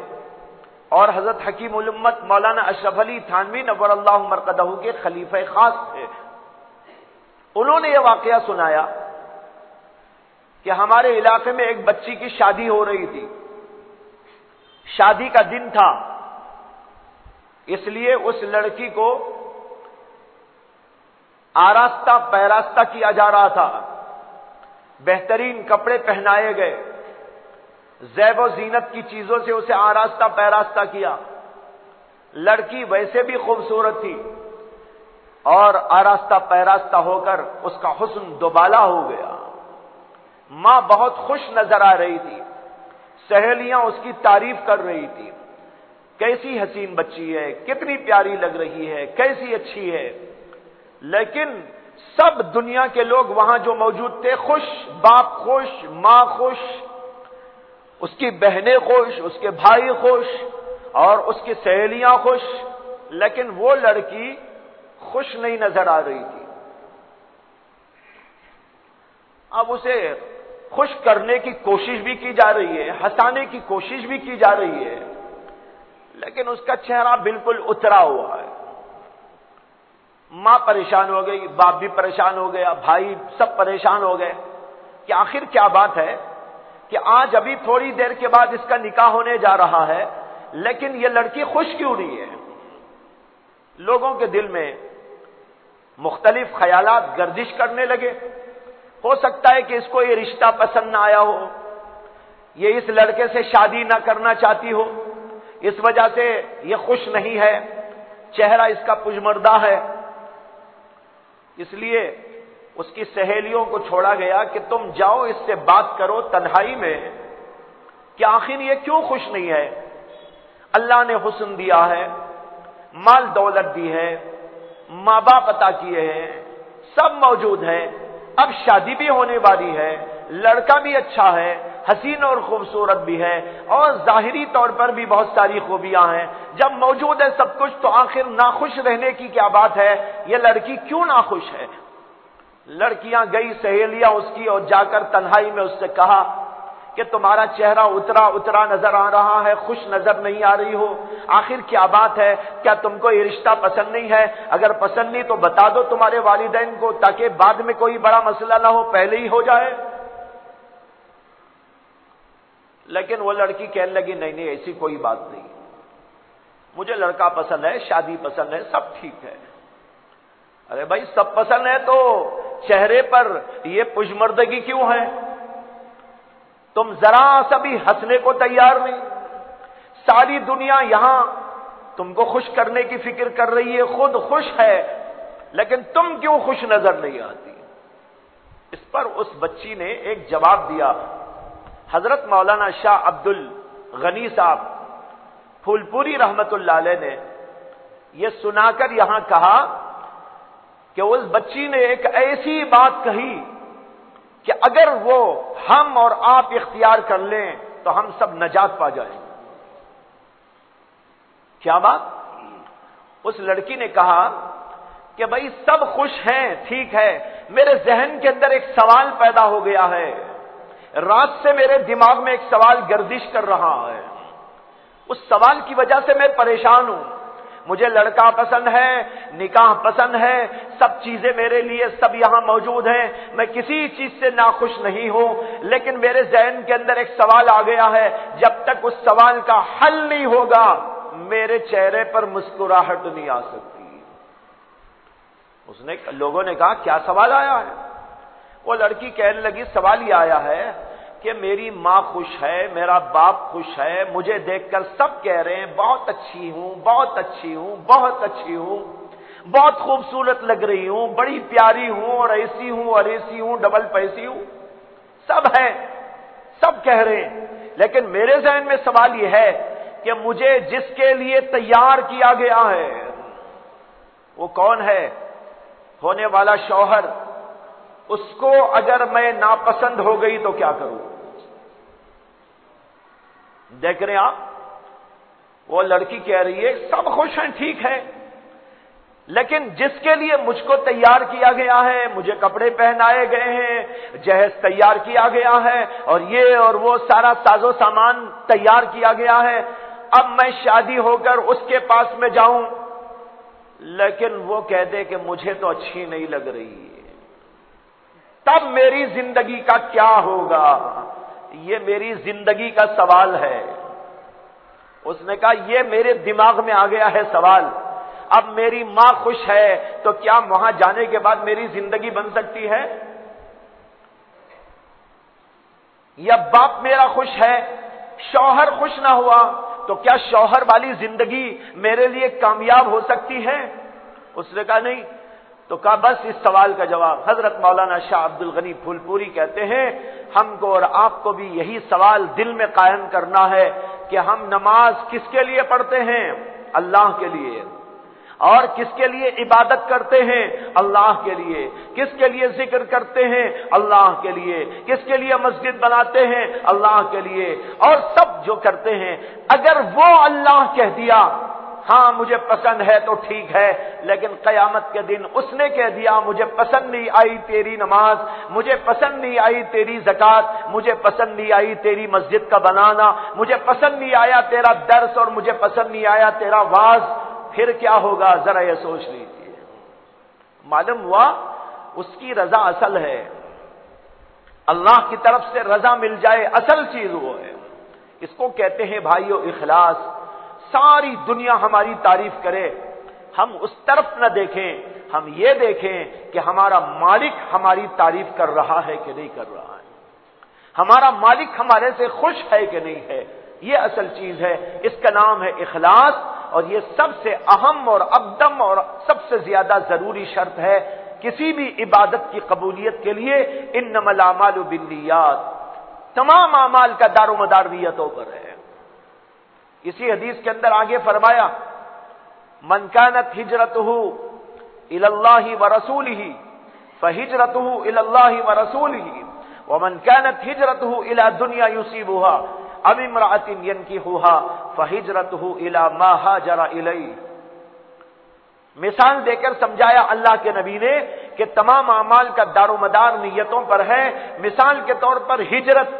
اور حضرت حکیم الامت مولانا اشرف علی تھانوی نور اللہ مرقدہ کے خلیفہ خاص تھے۔ انہوں نے یہ واقعہ سنایا کہ ہمارے علاقے میں ایک بچی کی شادی ہو رہی تھی، شادی کا دن تھا، اس لیے اس لڑکی کو آراستہ پیراستہ کیا جا رہا تھا، بہترین کپڑے پہنائے گئے، زیب و زینت کی چیزوں سے اسے آراستہ پیراستہ کیا۔ لڑکی ویسے بھی خوبصورت تھی اور آراستہ پیراستہ ہو کر اس کا حسن دوبالا ہو گیا۔ ماں بہت خوش نظر آ رہی تھی، سہیلیاں اس کی تعریف کر رہی تھی، کیسی حسین بچی ہے، کتنی پیاری لگ رہی ہے، کیسی اچھی ہے۔ لیکن سب دنیا کے لوگ وہاں جو موجود تھے خوش، باپ خوش، ماں خوش، اس کی بہنیں خوش، اس کے بھائی خوش اور اس کی سہیلیاں خوش، لیکن وہ لڑکی خوش نہیں نظر آ رہی تھی۔ اب اسے خوش کرنے کی کوشش بھی کی جا رہی ہے، ہنسانے کی کوشش بھی کی جا رہی ہے، لیکن اس کا چہرہ بالکل اترا ہوا ہے۔ ماں پریشان ہو گئی، باپ بھی پریشان ہو گیا، بھائی سب پریشان ہو گئے کہ آخر کیا بات ہے کہ آج ابھی تھوڑی دیر کے بعد اس کا نکاح ہونے جا رہا ہے، لیکن یہ لڑکی خوش کیوں نہیں ہے؟ لوگوں کے دل میں مختلف خیالات گردش کرنے لگے۔ ہو سکتا ہے کہ اس کو یہ رشتہ پسند نہ آیا ہو، یہ اس لڑکے سے شادی نہ کرنا چاہتی ہو، اس وجہ سے یہ خوش نہیں ہے، چہرہ اس کا پجمردہ ہے۔ اس لیے اس کی سہیلیوں کو چھوڑا گیا کہ تم جاؤ اس سے بات کرو تنہائی میں کہ آخر یہ کیوں خوش نہیں ہے۔ اللہ نے حسن دیا ہے، مال دولت دی ہے، ماں باپ عطا کیے ہیں، سب موجود ہے، اب شادی بھی ہونے والی ہے، لڑکا بھی اچھا ہے، حسین اور خوبصورت بھی ہے، اور ظاہری طور پر بھی بہت ساری خوبیاں ہیں۔ جب موجود ہے سب کچھ تو آخر ناخوش رہنے کی کیا بات ہے؟ یہ لڑکی کیوں ناخوش ہے؟ لڑکیاں گئی سہیلیاں اس کی، اور جا کر تنہائی میں اس سے کہا کہ تمہارا چہرہ اترا اترا نظر آ رہا ہے، خوش نظر نہیں آ رہی ہو، آخر کیا بات ہے؟ کیا تم کو یہ رشتہ پسند نہیں ہے؟ اگر پسند نہیں تو بتا دو تمہارے والدین کو، تاکہ بعد میں کوئی بڑا مسئلہ نہ ہو، پہلے ہی ہو جائے۔ لیکن وہ لڑکی کہنے لگی نہیں نہیں، ایسی کوئی بات نہیں، مجھے لڑکا پسند ہے، شادی پسند ہے، سب ٹھیک ہے۔ ارے بھائی سب پسند ہے تو چہرے پر یہ پجمردگی کیوں ہے؟ تم ذرا سا بھی ہنسنے کو تیار نہیں، ساری دنیا یہاں تم کو خوش کرنے کی فکر کر رہی ہے، خود خوش ہے، لیکن تم کیوں خوش نظر نہیں آتی؟ اس پر اس بچی نے ایک جواب دیا۔ حضرت مولانا شاہ عبد الغنی صاحب پھول پوری رحمت اللہ علیہ نے یہ سنا کر یہاں کہا کہ اس بچی نے ایک ایسی بات کہی کہ اگر وہ ہم اور آپ اختیار کر لیں تو ہم سب نجات پا جائیں۔ کیا بات؟ اس لڑکی نے کہا کہ بھائی سب خوش ہیں، ٹھیک ہے، میرے ذہن کے اندر ایک سوال پیدا ہو گیا ہے، رات سے میرے دماغ میں ایک سوال گردش کر رہا ہے، اس سوال کی وجہ سے میں پریشان ہوں۔ مجھے لڑکا پسند ہے، نکاح پسند ہے، سب چیزیں میرے لیے سب یہاں موجود ہیں، میں کسی چیز سے ناخوش نہیں ہوں، لیکن میرے ذہن کے اندر ایک سوال آ گیا ہے، جب تک اس سوال کا حل نہیں ہوگا میرے چہرے پر مسکراہٹ نہیں آ سکتی۔ لوگوں نے کہا کیا سوال آیا ہے؟ وہ لڑکی کہنے لگی سوال یہ آیا ہے کہ میری ماں خوش ہے، میرا باپ خوش ہے، مجھے دیکھ کر سب کہہ رہے ہیں بہت اچھی ہوں، بہت اچھی ہوں، بہت اچھی ہوں، بہت خوبصورت لگ رہی ہوں، بڑی پیاری ہوں، اور ایسی ہوں اور ایسی ہوں، ڈبل پیسی ہوں، سب ہے، سب کہہ رہے ہیں، لیکن میرے ذہن میں سوال یہ ہے کہ مجھے جس کے لیے تیار کیا گیا ہے وہ کون ہے؟ ہونے والا شوہر۔ اس کو اگر میں ناپسند ہو گئی تو کیا کروں؟ دیکھ رہے ہیں آپ، وہ لڑکی کہہ رہی ہے سب خوش ہیں، ٹھیک ہے، لیکن جس کے لیے مجھ کو تیار کیا گیا ہے، مجھے کپڑے پہنائے گئے ہیں، جہیز تیار کیا گیا ہے، اور یہ اور وہ سارا ساز و سامان تیار کیا گیا ہے، اب میں شادی ہو کر اس کے پاس میں جاؤں، لیکن وہ کہہ دے کہ مجھے تو اچھی نہیں لگ رہی، تب میری زندگی کا کیا ہوگا؟ یہ میری زندگی کا سوال ہے۔ اس نے کہا یہ میرے دماغ میں آ گیا ہے سوال، اب میری ماں خوش ہے تو کیا وہاں جانے کے بعد میری زندگی بن سکتی ہے؟ یا باپ میرا خوش ہے، شوہر خوش نہ ہوا تو کیا شوہر والی زندگی میرے لیے کامیاب ہو سکتی ہے؟ اس نے کہا نہیں۔ تو کہا بس اس سوال کا جواب حضرت مولانا شاہ عبد الغنی پھول پوری کہتے ہیں ہم کو اور آپ کو بھی یہی سوال دل میں قائم کرنا ہے کہ ہم نماز کس کے لیے پڑھتے ہیں؟ اللہ کے لیے۔ اور کس کے لیے عبادت کرتے ہیں؟ اللہ کے لیے۔ کس کے لیے ذکر کرتے ہیں؟ اللہ کے لیے۔ کس کے لیے مسجد بناتے ہیں؟ اللہ کے لیے۔ اور سب جو کرتے ہیں اگر وہ اللہ کہہ دیا ہاں مجھے پسند ہے تو ٹھیک ہے، لیکن قیامت کے دن اس نے کہہ دیا مجھے پسند نہیں آئی تیری نماز، مجھے پسند نہیں آئی تیری زکوٰۃ، مجھے پسند نہیں آئی تیری مسجد کا بنانا، مجھے پسند نہیں آیا تیرا درس، اور مجھے پسند نہیں آیا تیرا واعظ، پھر کیا ہوگا ذرا یہ سوچ لیجیے۔ معلوم ہوا اس کی رضا اصل ہے، اللہ کی طرف سے رضا مل جائے اصل چیز وہ ہے۔ اس کو کہتے ہیں بھائیو اخلاص۔ ساری دنیا ہماری تعریف کرے، ہم اس طرف نہ دیکھیں، ہم یہ دیکھیں کہ ہمارا مالک ہماری تعریف کر رہا ہے کہ نہیں کر رہا ہے، ہمارا مالک ہمارے سے خوش ہے کہ نہیں ہے، یہ اصل چیز ہے۔ اس کا نام ہے اخلاص، اور یہ سب سے اہم اور اقدم اور سب سے زیادہ ضروری شرط ہے کسی بھی عبادت کی قبولیت کے لیے۔ انما الاعمال بالنیات، تمام اعمال کا دار و مدار نیتوں پر ہے۔ اسی حدیث کے اندر آگے فرمایا من كانت هجرته الى الله ورسوله فهجرته الى الله ورسوله ومن كانت هجرته الى دنيا يصيبها او امرأة ينكحها فهجرته الى ما هاجر اليه۔ مثال دے کر سمجھایا اللہ کے نبی نے کہ تمام اعمال کا دار و مدار نیتوں پر ہے۔ مثال کے طور پر ہجرت،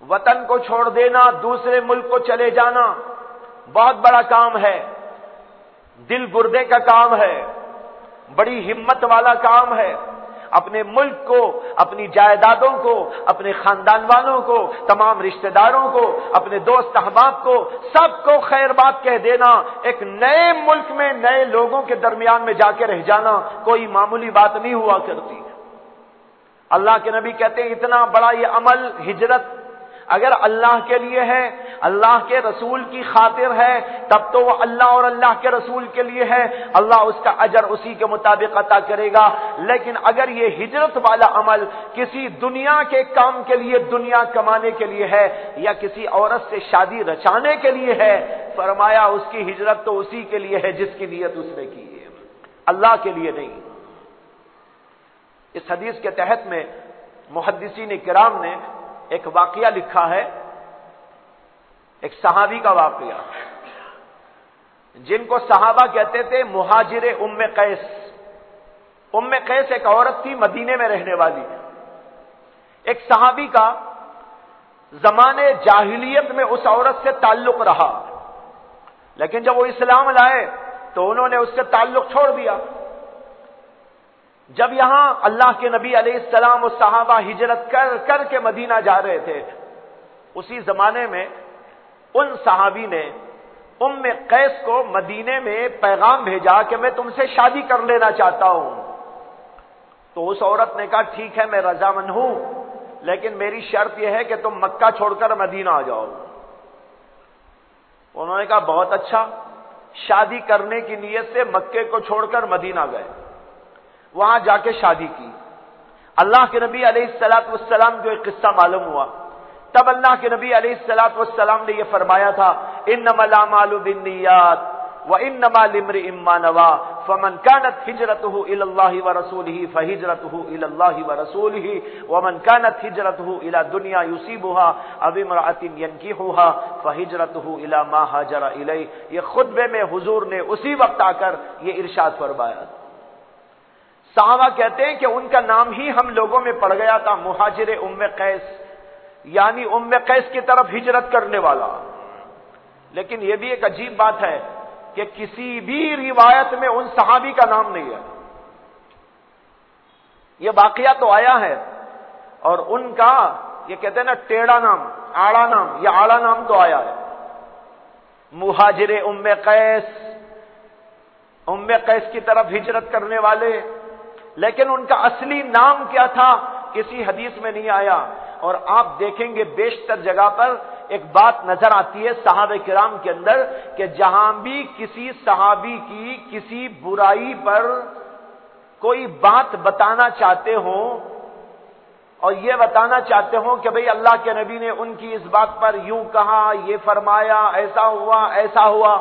وطن کو چھوڑ دینا، دوسرے ملک کو چلے جانا بہت بڑا کام ہے، دل گردے کا کام ہے، بڑی ہمت والا کام ہے۔ اپنے ملک کو، اپنی جائیدادوں کو، اپنے خاندان والوں کو، تمام رشتہ داروں کو، اپنے دوست احباب کو، سب کو خیر بات کہہ دینا، ایک نئے ملک میں نئے لوگوں کے درمیان میں جا کے رہ جانا کوئی معمولی بات نہیں ہوا کرتی۔ اللہ کے نبی کہتے ہیں اتنا بڑا یہ عمل ہجرت اگر اللہ کے لیے ہے، اللہ کے رسول کی خاطر ہے، تب تو وہ اللہ اور اللہ کے رسول کے لیے ہے، اللہ اس کا اجر اسی کے مطابق عطا کرے گا۔ لیکن اگر یہ ہجرت والا عمل کسی دنیا کے کام کے لیے، دنیا کمانے کے لیے ہے، یا کسی عورت سے شادی رچانے کے لیے ہے، فرمایا اس کی ہجرت تو اسی کے لیے ہے جس کی نیت اس نے کی ہے، اللہ کے لیے نہیں۔ اس حدیث کے تحت میں محدثین کرام نے ایک واقعہ لکھا ہے، ایک صحابی کا واقعہ، جن کو صحابہ کہتے تھے مہاجر ام قیس۔ ام قیس ایک عورت تھی مدینے میں رہنے والی، ایک صحابی کا زمانے جاہلیت میں اس عورت سے تعلق رہا، لیکن جب وہ اسلام لائے تو انہوں نے اس سے تعلق چھوڑ دیا۔ جب یہاں اللہ کے نبی علیہ السلام و صحابہ ہجرت کر کے مدینہ جا رہے تھے، اسی زمانے میں ان صحابی نے ام قیس کو مدینے میں پیغام بھیجا کہ میں تم سے شادی کر لینا چاہتا ہوں۔ تو اس عورت نے کہا ٹھیک ہے میں رضامند ہوں، لیکن میری شرط یہ ہے کہ تم مکہ چھوڑ کر مدینہ آ جاؤ۔ انہوں نے کہا بہت اچھا، شادی کرنے کی نیت سے مکے کو چھوڑ کر مدینہ گئے، وہاں جا کے شادی کی، اللہ کے نبی علیہ الصلوۃ والسلام کو ایک قصہ معلوم ہوا، تب اللہ کے نبی علیہ الصلوۃ والسلام نے یہ فرمایا تھا، انما الاعمال بالنیات وانما لامرئ ما نوى فمن كانت هجرته الى الله ورسوله فهجرته الى الله ورسوله ومن كانت هجرته الى دنيا يصيبها او امرأة ينكحها فهجرته الى ما هاجر اليه۔ یہ خطبے میں حضور نے اسی وقت آ کر یہ ارشاد فرمایا۔ صحابہ کہتے ہیں کہ ان کا نام ہی ہم لوگوں میں پڑ گیا تھا، مہاجر ام قیس، یعنی ام قیس کی طرف ہجرت کرنے والا۔ لیکن یہ بھی ایک عجیب بات ہے کہ کسی بھی روایت میں ان صحابی کا نام نہیں ہے۔ یہ واقعہ تو آیا ہے، اور ان کا یہ کہتے ہیں نا ٹیڑھا نام، آڑا نام، یہ آڑا نام تو آیا ہے، مہاجر ام قیس، ام قیس کی طرف ہجرت کرنے والے، لیکن ان کا اصلی نام کیا تھا کسی حدیث میں نہیں آیا۔ اور آپ دیکھیں گے بیشتر جگہ پر ایک بات نظر آتی ہے صحابہ کرام کے اندر کہ جہاں بھی کسی صحابی کی کسی برائی پر کوئی بات بتانا چاہتے ہوں اور یہ بتانا چاہتے ہوں کہ بھئی اللہ کے نبی نے ان کی اس بات پر یوں کہا، یہ فرمایا، ایسا ہوا ایسا ہوا،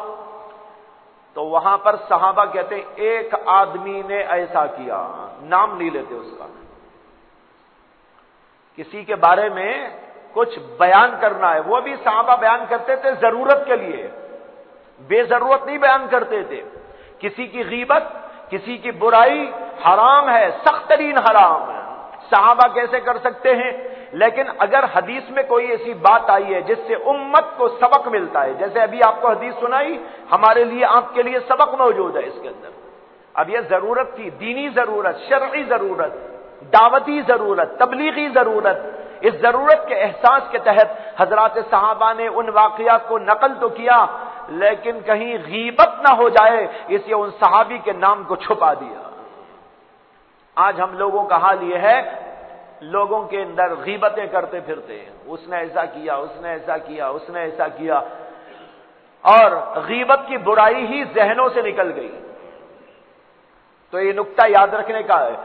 تو وہاں پر صحابہ کہتے ہیں ایک آدمی نے ایسا کیا، نام نہیں لیتے اس کا۔ کسی کے بارے میں کچھ بیان کرنا ہے، وہ بھی صحابہ بیان کرتے تھے ضرورت کے لیے، بے ضرورت نہیں بیان کرتے تھے۔ کسی کی غیبت، کسی کی برائی حرام ہے، سخت ترین حرام ہے، صحابہ کیسے کر سکتے ہیں؟ لیکن اگر حدیث میں کوئی ایسی بات آئی ہے جس سے امت کو سبق ملتا ہے، جیسے ابھی آپ کو حدیث سنائی، ہمارے لیے آپ کے لیے سبق موجود ہے اس کے اندر۔ اب یہ ضرورت تھی، دینی ضرورت، شرعی ضرورت، دعوتی ضرورت، تبلیغی ضرورت، اس ضرورت کے احساس کے تحت حضرات صحابہ نے ان واقعات کو نقل تو کیا، لیکن کہیں غیبت نہ ہو جائے اس لیے ان صحابی کے نام کو چھپا دیا۔ آج ہم لوگوں کا حال یہ ہے، لوگوں کے اندر غیبتیں کرتے پھرتے ہیں، اس نے ایسا کیا، اس نے ایسا کیا، اس نے ایسا کیا، اور غیبت کی برائی ہی ذہنوں سے نکل گئی۔ تو یہ نقطہ یاد رکھنے کا ہے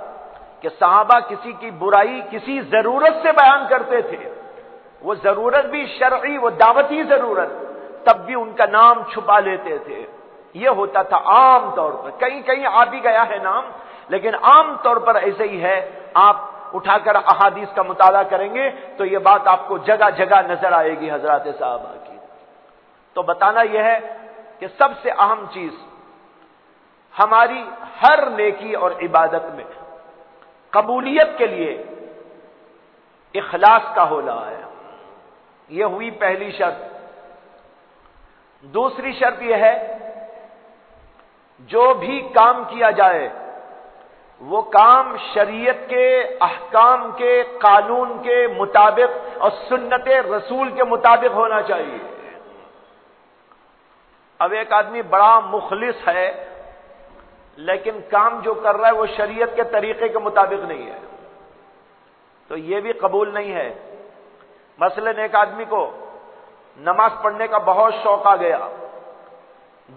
کہ صحابہ کسی کی برائی کسی ضرورت سے بیان کرتے تھے، وہ ضرورت بھی شرعی، وہ دعوتی ضرورت، تب بھی ان کا نام چھپا لیتے تھے۔ یہ ہوتا تھا عام طور پر، کہیں کہیں آ بھی گیا ہے نام، لیکن عام طور پر ایسے ہی ہے۔ آپ اٹھا کر احادیث کا مطالعہ کریں گے تو یہ بات آپ کو جگہ جگہ نظر آئے گی حضرات صحابہ کی۔ تو بتانا یہ ہے کہ سب سے اہم چیز ہماری ہر نیکی اور عبادت میں قبولیت کے لیے اخلاص کا ہونا ہے، یہ ہوئی پہلی شرط۔ دوسری شرط یہ ہے جو بھی کام کیا جائے وہ کام شریعت کے احکام کے قانون کے مطابق اور سنت رسول کے مطابق ہونا چاہیے۔ اب ایک آدمی بڑا مخلص ہے لیکن کام جو کر رہا ہے وہ شریعت کے طریقے کے مطابق نہیں ہے تو یہ بھی قبول نہیں ہے۔ مثلاً ایک آدمی کو نماز پڑھنے کا بہت شوق آ گیا،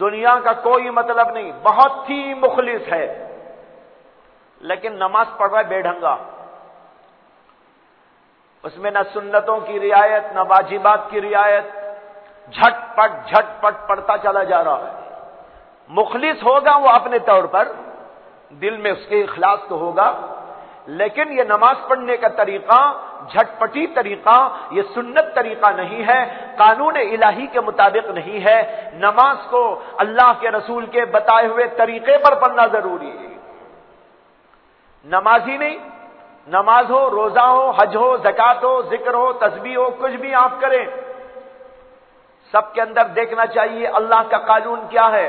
دنیا کا کوئی مطلب نہیں، بہت ہی مخلص ہے، لیکن نماز پڑھ رہا ہے بے ڈھنگا، اس میں نہ سنتوں کی رعایت نہ واجبات کی رعایت، جھٹ پٹ پڑھتا چلا جا رہا ہے۔ مخلص ہوگا وہ اپنے طور پر، دل میں اس کے اخلاص تو ہوگا، لیکن یہ نماز پڑھنے کا طریقہ جھٹ پٹی طریقہ، یہ سنت طریقہ نہیں ہے، قانون الہی کے مطابق نہیں ہے۔ نماز کو اللہ کے رسول کے بتائے ہوئے طریقے پر پڑھنا ضروری ہے۔ نمازی نہیں، نماز ہو، روزہ ہو، حج ہو، زکات ہو، ذکر ہو، تسبیح ہو، کچھ بھی آپ کریں، سب کے اندر دیکھنا چاہیے اللہ کا قانون کیا ہے،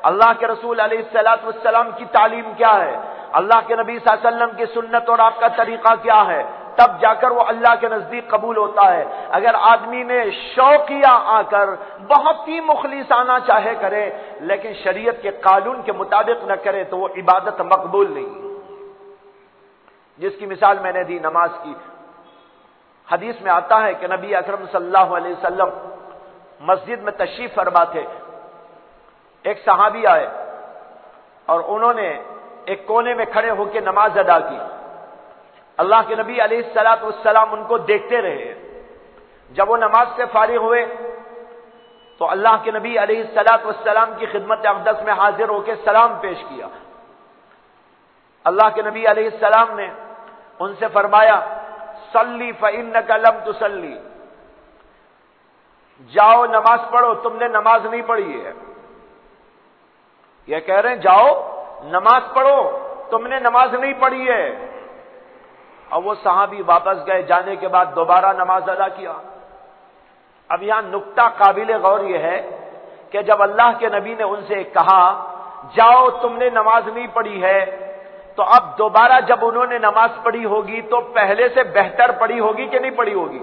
اللہ کے رسول علیہ الصلوۃ والسلام کی تعلیم کیا ہے، اللہ کے نبی صلی اللہ علیہ وسلم کی سنت اور آپ کا طریقہ کیا ہے، تب جا کر وہ اللہ کے نزدیک قبول ہوتا ہے۔ اگر آدمی میں شوقیہ آ کر بہت ہی مخلصانہ چاہے کرے لیکن شریعت کے قانون کے مطابق نہ کرے تو وہ عبادت مقبول نہیں۔ جس کی مثال میں نے دی نماز کی، حدیث میں آتا ہے کہ نبی اکرم صلی اللہ علیہ وسلم مسجد میں تشریف فرما تھے، ایک صحابی آئے اور انہوں نے ایک کونے میں کھڑے ہو کے نماز ادا کی۔ اللہ کے نبی علیہ الصلوۃ والسلام ان کو دیکھتے رہے. جب وہ نماز سے فارغ ہوئے تو اللہ کے نبی علیہ الصلوۃ والسلام کی خدمت اقدس میں حاضر ہو کے سلام پیش کیا. اللہ کے نبی علیہ السلام نے ان سے فرمایا صلی فإنک لم تصلی، جاؤ نماز پڑھو، تم نے نماز نہیں پڑھی ہے. یہ کہہ رہے ہیں جاؤ نماز پڑھو، تم نے نماز نہیں پڑھی ہے. اور وہ صحابی واپس گئے، جانے کے بعد دوبارہ نماز ادا کیا. اب یہاں نقطہ قابل غور یہ ہے کہ جب اللہ کے نبی نے ان سے کہا جاؤ تم نے نماز نہیں پڑھی ہے، تو اب دوبارہ جب انہوں نے نماز پڑھی ہوگی تو پہلے سے بہتر پڑھی ہوگی کہ نہیں پڑھی ہوگی؟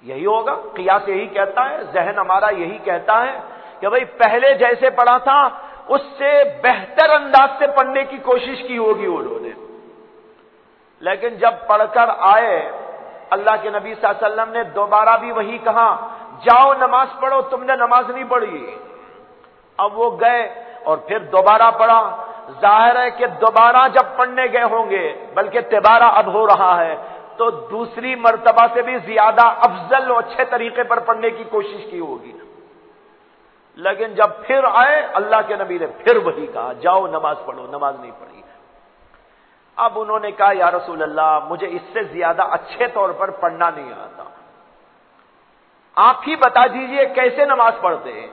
یہی ہوگا. قیاس یہی کہتا ہے، ذہن ہمارا یہی کہتا ہے کہ بھئی پہلے جیسے پڑھا تھا اس سے بہتر انداز سے پڑھنے کی کوشش کی ہوگی انہوں نے. لیکن جب پڑھ کر آئے اللہ کے نبی صلی اللہ علیہ وسلم نے دوبارہ بھی وہی کہا جاؤ نماز پڑھو، تم نے نماز نہیں پڑھی. اب وہ گئے اور پھر دوبارہ پڑھا. ظاہر ہے کہ دوبارہ جب پڑھنے گئے ہوں گے، بلکہ تبارہ اب ہو رہا ہے، تو دوسری مرتبہ سے بھی زیادہ افضل و اچھے طریقے پر پڑھنے کی کوشش کی ہوگی. لیکن جب پھر آئے اللہ کے نبی نے پھر وہی کہا جاؤ نماز پڑھو، نماز نہیں پڑھی. اب انہوں نے کہا یا رسول اللہ مجھے اس سے زیادہ اچھے طور پر پڑھنا نہیں آتا، آپ ہی بتا دیجئے کیسے نماز پڑھتے ہیں.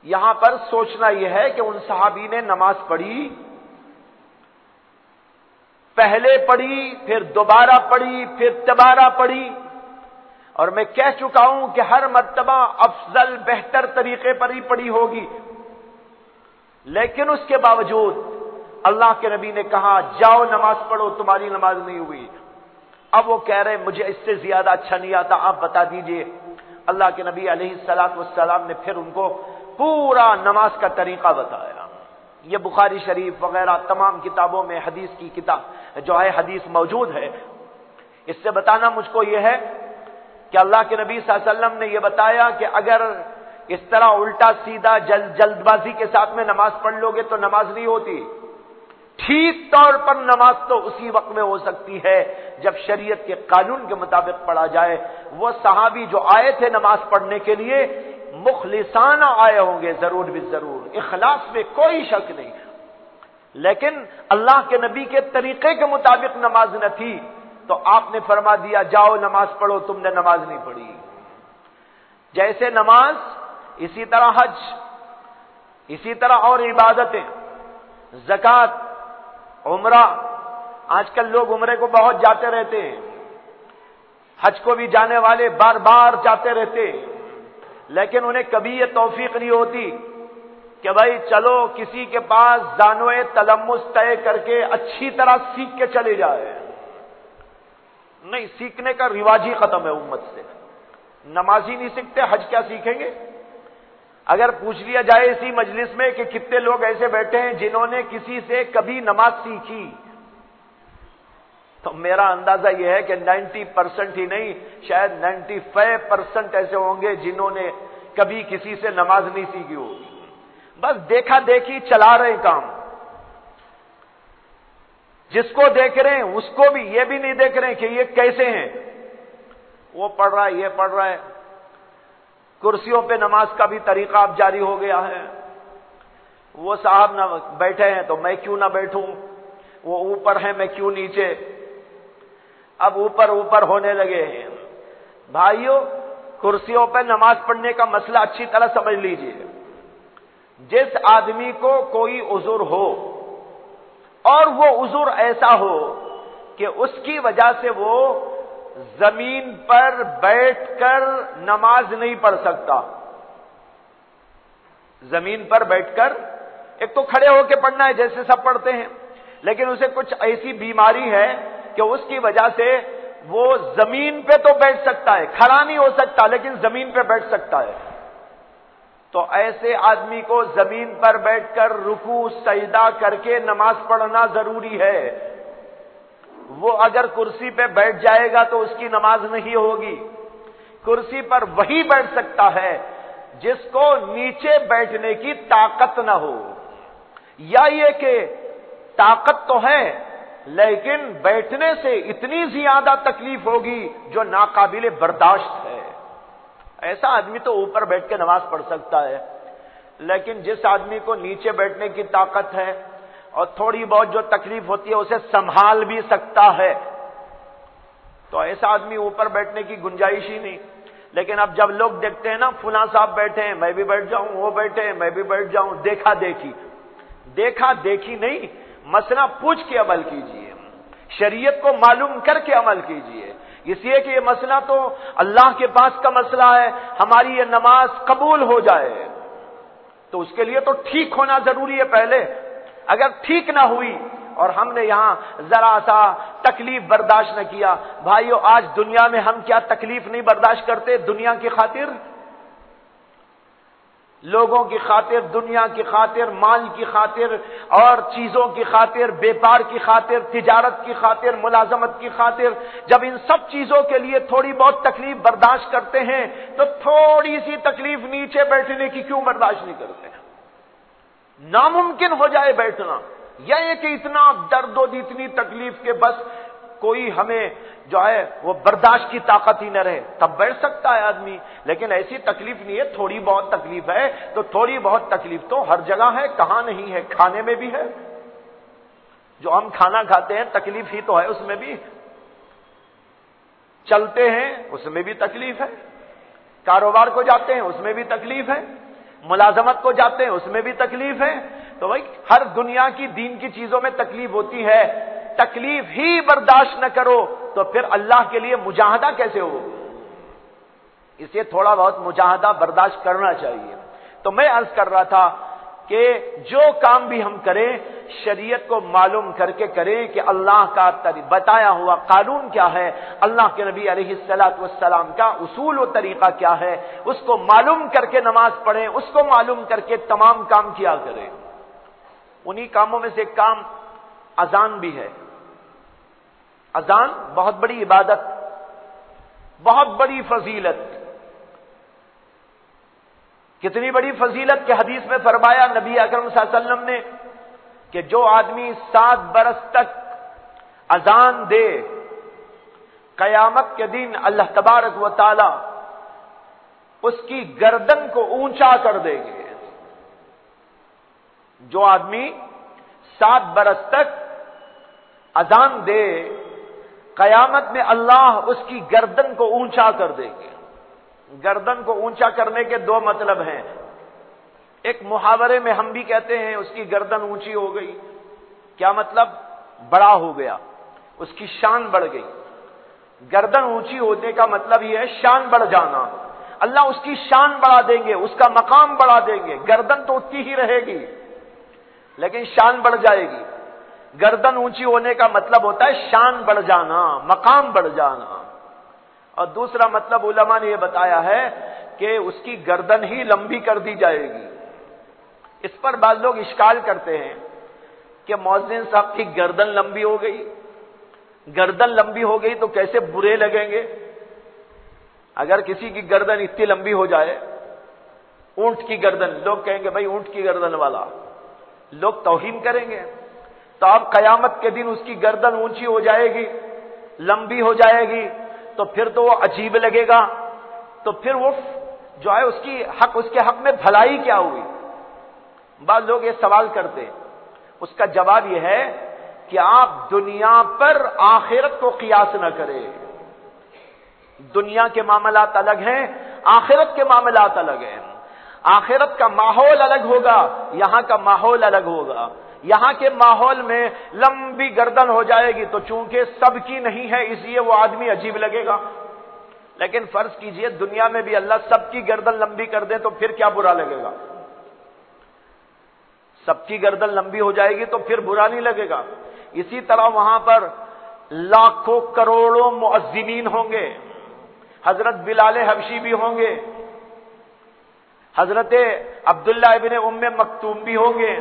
یہاں پر سوچنا یہ ہے کہ ان صحابی نے نماز پڑھی، پہلے پڑھی، پھر دوبارہ پڑھی، پھر تبارہ پڑھی، اور میں کہہ چکا ہوں کہ ہر مرتبہ افضل بہتر طریقے پر ہی پڑھی ہوگی. لیکن اس کے باوجود اللہ کے نبی نے کہا جاؤ نماز پڑھو، تمہاری نماز نہیں ہوئی. اب وہ کہہ رہے مجھے اس سے زیادہ اچھا نہیں آتا، آپ بتا دیجئے. اللہ کے نبی علیہ الصلوۃ والسلام نے پھر ان کو پورا نماز کا طریقہ بتایا. یہ بخاری شریف وغیرہ تمام کتابوں میں حدیث کی کتاب جو ہے حدیث موجود ہے. اس سے بتانا مجھ کو یہ ہے کہ اللہ کے نبی صلی اللہ علیہ وسلم نے یہ بتایا کہ اگر اس طرح الٹا سیدھا جلد بازی کے ساتھ میں نماز پڑھ لو گے تو نماز نہیں ہوتی. ٹھیک طور پر نماز تو اسی وقت میں ہو سکتی ہے جب شریعت کے قانون کے مطابق پڑھا جائے. وہ صحابی جو آئے تھے نماز پڑھنے کے لیے مخلصانہ آئے ہوں گے، ضرور بھی ضرور، اخلاص میں کوئی شک نہیں، لیکن اللہ کے نبی کے طریقے کے مطابق نماز نہ تھی تو آپ نے فرما دیا جاؤ نماز پڑھو، تم نے نماز نہیں پڑھی. جیسے نماز اسی طرح حج، اسی طرح اور عبادتیں، زکوٰۃ، عمرہ. آج کل لوگ عمرے کو بہت جاتے رہتے ہیں، حج کو بھی جانے والے بار بار جاتے رہتے ہیں، لیکن انہیں کبھی یہ توفیق نہیں ہوتی کہ بھائی چلو کسی کے پاس زانوئے تلمس طے کر کے اچھی طرح سیکھ کے چلے جائے. نہیں، سیکھنے کا رواج ہی ختم ہے امت سے. نماز ہی نہیں سیکھتے، حج کیا سیکھیں گے؟ اگر پوچھ لیا جائے اسی مجلس میں کہ کتنے لوگ ایسے بیٹھے ہیں جنہوں نے کسی سے کبھی نماز سیکھی، تو میرا اندازہ یہ ہے کہ 90% ہی نہیں، شاید 95% ایسے ہوں گے جنہوں نے کبھی کسی سے نماز نہیں سیکھی ہوگی. بس دیکھا دیکھی چلا رہے کام. جس کو دیکھ رہے ہیں اس کو بھی یہ بھی نہیں دیکھ رہے ہیں کہ یہ کیسے ہیں، وہ پڑھ رہا ہے یہ پڑھ رہا ہے. کرسیوں پہ نماز کا بھی طریقہ اب جاری ہو گیا ہے. وہ صاحب نہ بیٹھے ہیں تو میں کیوں نہ بیٹھوں، وہ اوپر ہیں میں کیوں نیچے. اب اوپر ہونے لگے ہیں. بھائیو، کرسیوں پہ نماز پڑھنے کا مسئلہ اچھی طرح سمجھ لیجئے. جس آدمی کو کوئی عذر ہو اور وہ عذر ایسا ہو کہ اس کی وجہ سے وہ زمین پر بیٹھ کر نماز نہیں پڑھ سکتا. زمین پر بیٹھ کر، ایک تو کھڑے ہو کے پڑھنا ہے جیسے سب پڑھتے ہیں، لیکن اسے کچھ ایسی بیماری ہے کہ اس کی وجہ سے وہ زمین پہ تو بیٹھ سکتا ہے، کھڑا نہیں ہو سکتا لیکن زمین پہ بیٹھ سکتا ہے. تو ایسے آدمی کو زمین پر بیٹھ کر رکوع سجدہ کر کے نماز پڑھنا ضروری ہے. وہ اگر کرسی پہ بیٹھ جائے گا تو اس کی نماز نہیں ہوگی. کرسی پر وہی بیٹھ سکتا ہے جس کو نیچے بیٹھنے کی طاقت نہ ہو، یا یہ کہ طاقت تو ہے لیکن بیٹھنے سے اتنی زیادہ تکلیف ہوگی جو ناقابل برداشت ہے۔ ایسا آدمی تو اوپر بیٹھ کے نماز پڑھ سکتا ہے، لیکن جس آدمی کو نیچے بیٹھنے کی طاقت ہے اور تھوڑی بہت جو تکلیف ہوتی ہے اسے سنبھال بھی سکتا ہے، تو ایسا آدمی اوپر بیٹھنے کی گنجائش ہی نہیں۔ لیکن اب جب لوگ دیکھتے ہیں نا فلاں صاحب بیٹھے ہیں میں بھی بیٹھ جاؤں، وہ بیٹھے ہیں میں بھی بیٹھ جاؤں، دیکھا دیکھی نہیں، مسئلہ پوچھ کے عمل کیجئے، شریعت کو معلوم کر کے عمل کیجئے۔ اس لیے کہ یہ مسئلہ تو اللہ کے پاس کا مسئلہ ہے، ہماری یہ نماز قبول ہو جائے تو اس کے لیے تو ٹھیک ہونا ضروری ہے پہلے۔ اگر ٹھیک نہ ہوئی اور ہم نے یہاں ذرا سا تکلیف برداشت نہ کیا، بھائیو آج دنیا میں ہم کیا تکلیف نہیں برداشت کرتے دنیا کی خاطر، لوگوں کی خاطر، دنیا کی خاطر، مال کی خاطر اور چیزوں کی خاطر، بیپار کی خاطر، تجارت کی خاطر، ملازمت کی خاطر۔ جب ان سب چیزوں کے لیے تھوڑی بہت تکلیف برداشت کرتے ہیں تو تھوڑی سی تکلیف نیچے بیٹھنے کی کیوں برداشت نہیں کرتے؟ ناممکن ہو جائے بیٹھنا، یہ کہ اتنا درد و اتنی تکلیف کے بس کوئی ہمیں جو ہے وہ برداشت کی طاقت ہی نہ رہے، تب بیٹھ سکتا ہے آدمی۔ لیکن ایسی تکلیف نہیں ہے، تھوڑی بہت تکلیف ہے تو تھوڑی بہت تکلیف تو ہر جگہ ہے، کہاں نہیں ہے؟ کھانے میں بھی ہے، جو ہم کھانا کھاتے ہیں تکلیف ہی تو ہے اس میں بھی، چلتے ہیں اس میں بھی تکلیف ہے، کاروبار کو جاتے ہیں اس میں بھی تکلیف ہے، ملازمت کو جاتے ہیں اس میں بھی تکلیف ہے۔ تو بھائی ہر دنیا کی دین کی چیزوں میں تکلیف ہوتی ہے، تکلیف ہی برداشت نہ کرو تو پھر اللہ کے لیے مجاہدہ کیسے ہو؟ اسے تھوڑا بہت مجاہدہ برداشت کرنا چاہیے۔ تو میں عرض کر رہا تھا کہ جو کام بھی ہم کریں شریعت کو معلوم کر کے کریں کہ اللہ کا بتایا ہوا قانون کیا ہے، اللہ کے نبی علیہ الصلوۃ والسلام کا اصول و طریقہ کیا ہے، اس کو معلوم کر کے نماز پڑھیں، اس کو معلوم کر کے تمام کام کیا کریں۔ انہی کاموں میں سے ایک کام اذان بھی ہے۔ اذان بہت بڑی عبادت، بہت بڑی فضیلت، کتنی بڑی فضیلت کہ حدیث میں فرمایا نبی اکرم صلی اللہ علیہ وسلم نے کہ جو آدمی 7 برس تک اذان دے قیامت کے دن اللہ تبارک و تعالی اس کی گردن کو اونچا کر دیں گے۔ جو آدمی 7 برس تک اذان دے قیامت میں اللہ اس کی گردن کو اونچا کر دیں گے۔ گردن کو اونچا کرنے کے 2 مطلب ہیں۔ ایک محاورے میں ہم بھی کہتے ہیں اس کی گردن اونچی ہو گئی، کیا مطلب؟ بڑا ہو گیا، اس کی شان بڑھ گئی۔ گردن اونچی ہونے کا مطلب یہ ہے شان بڑھ جانا، اللہ اس کی شان بڑھا دیں گے، اس کا مقام بڑھا دیں گے۔ گردن تو اتنی ہی رہے گی لیکن شان بڑھ جائے گی۔ گردن اونچی ہونے کا مطلب ہوتا ہے شان بڑھ جانا، مقام بڑھ جانا۔ اور دوسرا مطلب علماء نے یہ بتایا ہے کہ اس کی گردن ہی لمبی کر دی جائے گی۔ اس پر بعض لوگ اشکال کرتے ہیں کہ مؤذن صاحب کی گردن لمبی ہو گئی، گردن لمبی ہو گئی تو کیسے برے لگیں گے؟ اگر کسی کی گردن اتنی لمبی ہو جائے، اونٹ کی گردن، لوگ کہیں گے بھائی اونٹ کی گردن والا، لوگ توہین کریں گے۔ تو اب قیامت کے دن اس کی گردن اونچی ہو جائے گی، لمبی ہو جائے گی، تو پھر تو وہ عجیب لگے گا، تو پھر وہ جو ہے اس کے حق میں بھلائی کیا ہوئی؟ بعض لوگ یہ سوال کرتے ہیں، اس کا جواب یہ ہے کہ آپ دنیا پر آخرت کو قیاس نہ کریں۔ دنیا کے معاملات الگ ہیں، آخرت کے معاملات الگ ہیں۔ آخرت کا ماحول الگ ہوگا، یہاں کا ماحول الگ ہوگا۔ یہاں کے ماحول میں لمبی گردن ہو جائے گی تو چونکہ سب کی نہیں ہے اس لیے وہ آدمی عجیب لگے گا، لیکن فرض کیجئے دنیا میں بھی اللہ سب کی گردن لمبی کر دے تو پھر کیا برا لگے گا؟ سب کی گردن لمبی ہو جائے گی تو پھر برا نہیں لگے گا۔ اسی طرح وہاں پر لاکھوں کروڑوں مؤذنین ہوں گے، حضرت بلال حبشی بھی ہوں گے، حضرت عبداللہ ابن ام مکتوم بھی ہوں گے،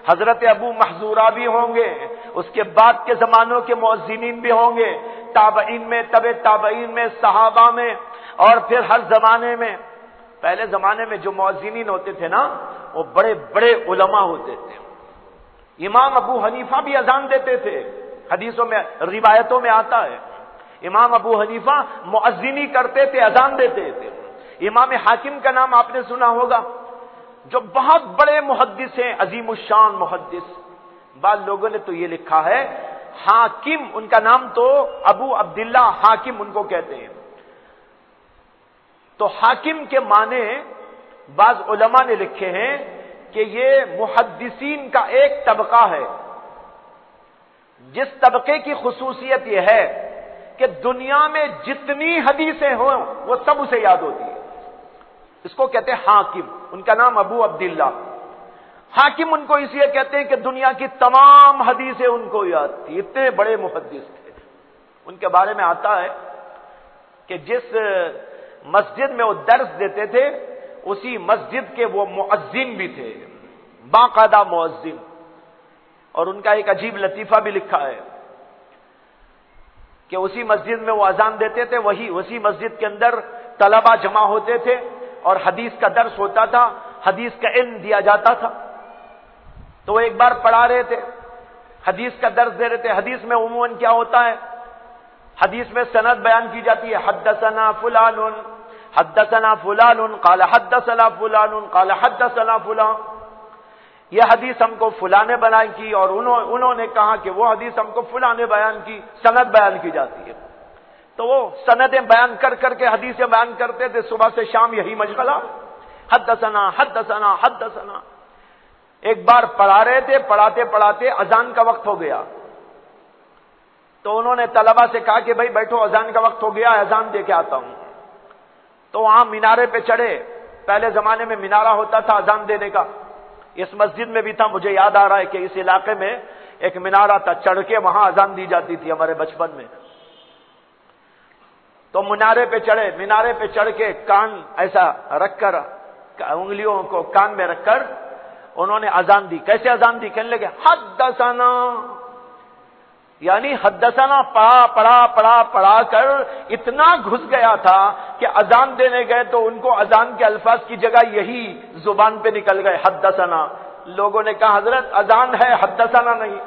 حضرت ابو محذورہ بھی ہوں گے، اس کے بعد کے زمانوں کے مؤذنین بھی ہوں گے، تابعین میں، تبع تابعین میں، صحابہ میں، اور پھر ہر زمانے میں۔ پہلے زمانے میں جو مؤذنین ہوتے تھے نا وہ بڑے بڑے علماء ہوتے تھے۔ امام ابو حنیفہ بھی اذان دیتے تھے، حدیثوں میں روایتوں میں آتا ہے امام ابو حنیفہ مؤذنی کرتے تھے، اذان دیتے تھے۔ امام حاکم کا نام آپ نے سنا ہوگا، جو بہت بڑے محدث ہیں، عظیم الشان محدث۔ بعض لوگوں نے تو یہ لکھا ہے حاکم، ان کا نام تو ابو عبداللہ حاکم ان کو کہتے ہیں۔ تو حاکم کے معنی بعض علماء نے لکھے ہیں کہ یہ محدثین کا ایک طبقہ ہے، جس طبقے کی خصوصیت یہ ہے کہ دنیا میں جتنی حدیثیں ہوں وہ سب اسے یاد ہوتی ہے، اس کو کہتے ہیں حاکم۔ ان کا نام ابو عبداللہ حاکم، ان کو اس لیے کہتے ہیں کہ دنیا کی تمام حدیثیں ان کو یاد تھی، اتنے بڑے محدث تھے۔ ان کے بارے میں آتا ہے کہ جس مسجد میں وہ درس دیتے تھے اسی مسجد کے وہ مؤذن بھی تھے، باقاعدہ مؤذن۔ اور ان کا ایک عجیب لطیفہ بھی لکھا ہے کہ اسی مسجد میں وہ اذان دیتے تھے، اسی مسجد کے اندر طلبہ جمع ہوتے تھے اور حدیث کا درس ہوتا تھا، حدیث کا علم دیا جاتا تھا۔ تو وہ ایک بار پڑھا رہے تھے، حدیث کا درس دے رہے تھے۔ حدیث میں عموماً کیا ہوتا ہے، حدیث میں سند بیان کی جاتی ہے، حدثنا فلان حدثنا فلان قال حدثنا فلان قال حدثنا فلان، یہ حدیث ہم کو فلاں نے بیان کی اور انہوں نے کہا کہ وہ حدیث ہم کو فلاں نے بیان کی، سند بیان کی جاتی ہے۔ تو وہ سندیں بیان کر کر کے حدیثیں بیان کرتے تھے، صبح سے شام یہی مشغلہ، حدثنا حدثنا حدثنا۔ ایک بار پڑھا رہے تھے، پڑھاتے پڑھاتے اذان کا وقت ہو گیا، تو انہوں نے طلبہ سے کہا کہ بھائی بیٹھو، اذان کا وقت ہو گیا، اذان دے کے آتا ہوں۔ تو وہاں مینارے پہ چڑھے، پہلے زمانے میں مینارہ ہوتا تھا اذان دینے کا، اس مسجد میں بھی تھا، مجھے یاد آ رہا ہے کہ اس علاقے میں ایک مینارہ تھا، چڑھ کے وہاں اذان دی جاتی تھی ہمارے بچپن میں۔ تو مینارے پہ چڑھے، مینارے پہ چڑھ کے کان ایسا رکھ کر، انگلیوں کو کان میں رکھ کر انہوں نے اذان دی۔ کیسے اذان دی؟ کہنے لگے حدثنا، یعنی حدثنا پڑھا پڑھا پڑھا پڑھا کر اتنا گھس گیا تھا کہ اذان دینے گئے تو ان کو اذان کے الفاظ کی جگہ یہی زبان پہ نکل گئے، حدثنا۔ لوگوں نے کہا حضرت اذان ہے، حدثنا نہیں۔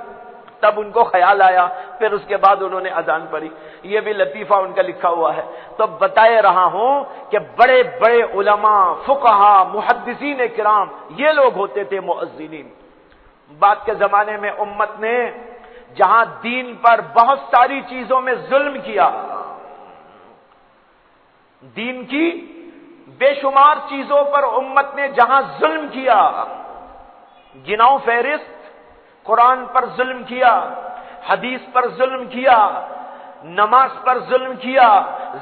تب ان کو خیال آیا، پھر اس کے بعد انہوں نے اذان پڑھی۔ یہ بھی لطیفہ ان کا لکھا ہوا ہے۔ تو بتائے رہا ہوں کہ بڑے بڑے علماء، فقہا، محدثین کرام، یہ لوگ ہوتے تھے مؤذنین۔ بعد کے زمانے میں امت نے جہاں دین پر بہت ساری چیزوں میں ظلم کیا، دین کی بے شمار چیزوں پر امت نے جہاں ظلم کیا، گناؤ فہرست، قرآن پر ظلم کیا، حدیث پر ظلم کیا، نماز پر ظلم کیا،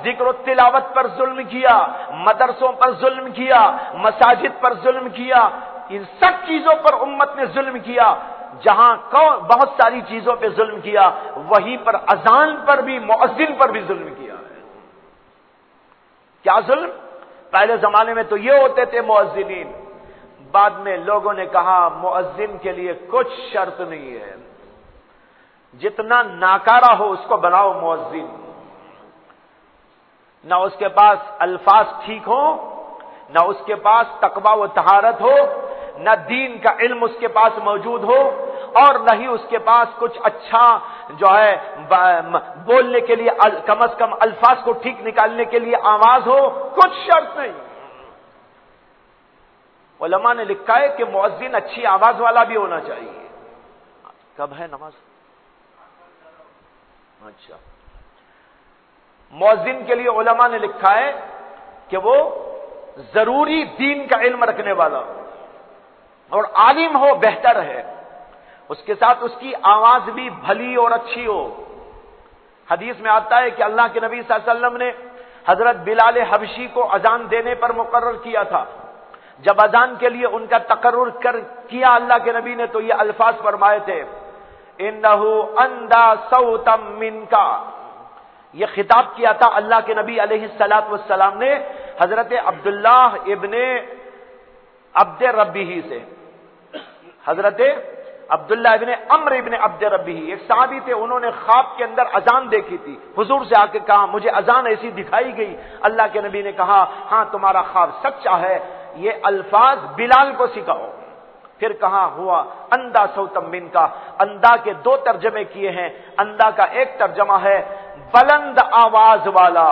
ذکر و تلاوت پر ظلم کیا، مدرسوں پر ظلم کیا، مساجد پر ظلم کیا، ان سب چیزوں پر امت نے ظلم کیا۔ جہاں بہت ساری چیزوں پہ ظلم کیا، وہیں پر اذان پر بھی، مؤذن پر بھی ظلم کیا ہے۔ کیا ظلم؟ پہلے زمانے میں تو یہ ہوتے تھے مؤذنین، بعد میں لوگوں نے کہا مؤذن کے لیے کچھ شرط نہیں ہے، جتنا ناکارہ ہو اس کو بناؤ مؤذن، نہ اس کے پاس الفاظ ٹھیک ہو، نہ اس کے پاس تقویٰ و طہارت ہو، نہ دین کا علم اس کے پاس موجود ہو، اور نہ ہی اس کے پاس کچھ اچھا جو ہے بولنے کے لیے کم از کم الفاظ کو ٹھیک نکالنے کے لیے آواز ہو، کچھ شرط نہیں۔ علماء نے لکھا ہے کہ مؤذن اچھی آواز والا بھی ہونا چاہیے۔ کب ہے نماز؟ اچھا، مؤذن کے لیے علماء نے لکھا ہے کہ وہ ضروری دین کا علم رکھنے والا اور عالم ہو، بہتر ہے، اس کے ساتھ اس کی آواز بھی بھلی اور اچھی ہو۔ حدیث میں آتا ہے کہ اللہ کے نبی صلی اللہ علیہ وسلم نے حضرت بلال حبشی کو اذان دینے پر مقرر کیا تھا۔ جب اذان کے لیے ان کا تقرر کیا اللہ کے نبی نے تو یہ الفاظ فرمائے تھے، انہو اندى صوتا منکا، یہ خطاب کیا تھا اللہ کے نبی علیہ الصلوۃ والسلام نے حضرت عبداللہ ابن عبد ربیہ سے، حضرت عبداللہ ابن عمرو ابن عبد ربیہ ایک صحابی تھے، انہوں نے خواب کے اندر اذان دیکھی تھی، حضور سے آ کے کہا مجھے اذان ایسی دکھائی گئی، اللہ کے نبی نے کہا ہاں تمہارا خواب سچا ہے، یہ الفاظ بلال کو سکھاؤ۔ پھر کہاں ہوا اندھا صوتم منکا، اندھا کے دو ترجمے کیے ہیں، اندھا کا ایک ترجمہ ہے بلند آواز والا،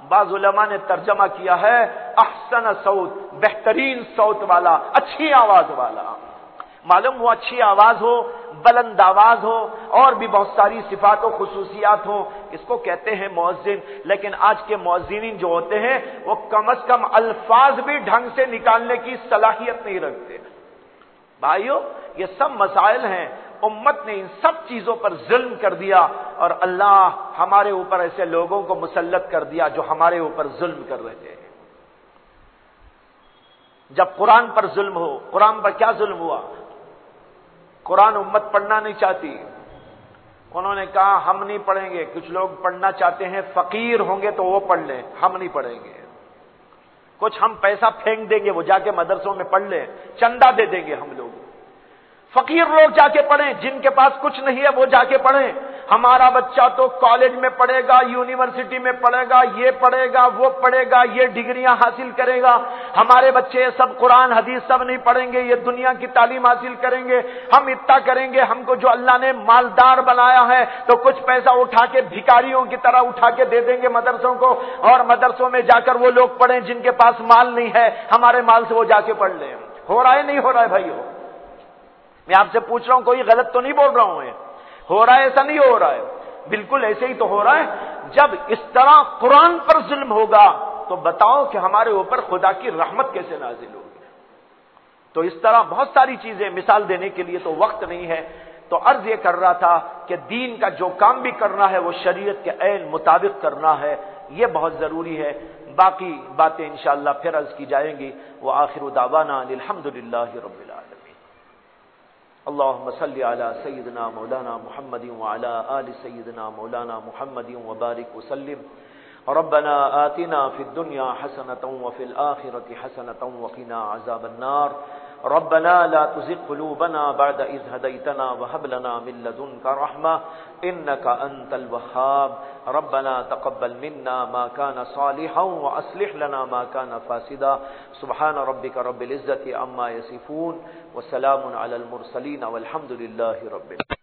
بعض علماء نے ترجمہ کیا ہے احسن صوت، بہترین صوت والا، اچھی آواز والا۔ معلوم ہوا اچھی آواز ہو، بلند آواز ہو، اور بھی بہت ساری صفات و خصوصیات ہوں، اس کو کہتے ہیں مؤذن۔ لیکن آج کے مؤذنین جو ہوتے ہیں وہ کم از کم الفاظ بھی ڈھنگ سے نکالنے کی صلاحیت نہیں رکھتے۔ بھائیو یہ سب مسائل ہیں، امت نے ان سب چیزوں پر ظلم کر دیا، اور اللہ ہمارے اوپر ایسے لوگوں کو مسلط کر دیا جو ہمارے اوپر ظلم کر رہے ہیں۔ جب قرآن پر ظلم ہو، قرآن پر کیا ظلم ہوا؟ قرآن امت پڑھنا نہیں چاہتی، انہوں نے کہا ہم نہیں پڑھیں گے۔ کچھ لوگ پڑھنا چاہتے ہیں، فقیر ہوں گے تو وہ پڑھ لیں، ہم نہیں پڑھیں گے۔ کچھ ہم پیسہ پھینک دیں گے، وہ جا کے مدرسوں میں پڑھ لیں، چندہ دے دیں گے ہم لوگ۔ فقیر لوگ جا کے پڑھیں، جن کے پاس کچھ نہیں ہے وہ جا کے پڑھیں۔ ہمارا بچہ تو کالج میں پڑھے گا، یونیورسٹی میں پڑھے گا، یہ پڑھے گا، وہ پڑھے گا، یہ ڈگریاں حاصل کرے گا۔ ہمارے بچے سب قرآن حدیث سب نہیں پڑھیں گے، یہ دنیا کی تعلیم حاصل کریں گے۔ ہم اتنا کریں گے، ہم کو جو اللہ نے مالدار بنایا ہے تو کچھ پیسہ اٹھا کے بھکاریوں کی طرح اٹھا کے دے دیں گے مدرسوں کو، اور مدرسوں میں جا کر وہ لوگ پڑھیں جن کے پاس مال نہیں ہے، ہمارے مال سے وہ جا کے پڑھ لیں۔ ہو رہا ہے نہیں ہو رہا ہے بھائیو؟ میں آپ سے پوچھ رہا ہوں، کوئی غلط تو نہیں بول رہا ہوں میں؟ ہو رہا ہے ایسا نہیں ہو رہا ہے؟ بالکل ایسے ہی تو ہو رہا ہے۔ جب اس طرح قرآن پر ظلم ہوگا تو بتاؤ کہ ہمارے اوپر خدا کی رحمت کیسے نازل ہوگی؟ تو اس طرح بہت ساری چیزیں مثال دینے کے لیے تو وقت نہیں ہے، تو عرض یہ کر رہا تھا کہ دین کا جو کام بھی کرنا ہے وہ شریعت کے عین مطابق کرنا ہے، یہ بہت ضروری ہے۔ باقی باتیں انشاءاللہ پھر عرض کی جائیں گی۔ وآخر دعوانا الحمدللہ رب العالمین۔ اللهم صل على سيدنا مولانا محمد وعلى آل سيدنا مولانا محمد وبارك وسلم۔ ربنا آتنا في الدنيا حسنة وفي الآخرة حسنة وقنا عذاب النار۔ ربنا لا تزغ قلوبنا بعد إذ هديتنا وهب لنا من لدنك رحمة إنك أنت الوهاب۔ ربنا تقبل منا ما كان صالحا وأصلح لنا ما كان فاسدا۔ سبحان ربك رب العزة عما يصفون وسلام على المرسلين والحمد لله رب العالمين۔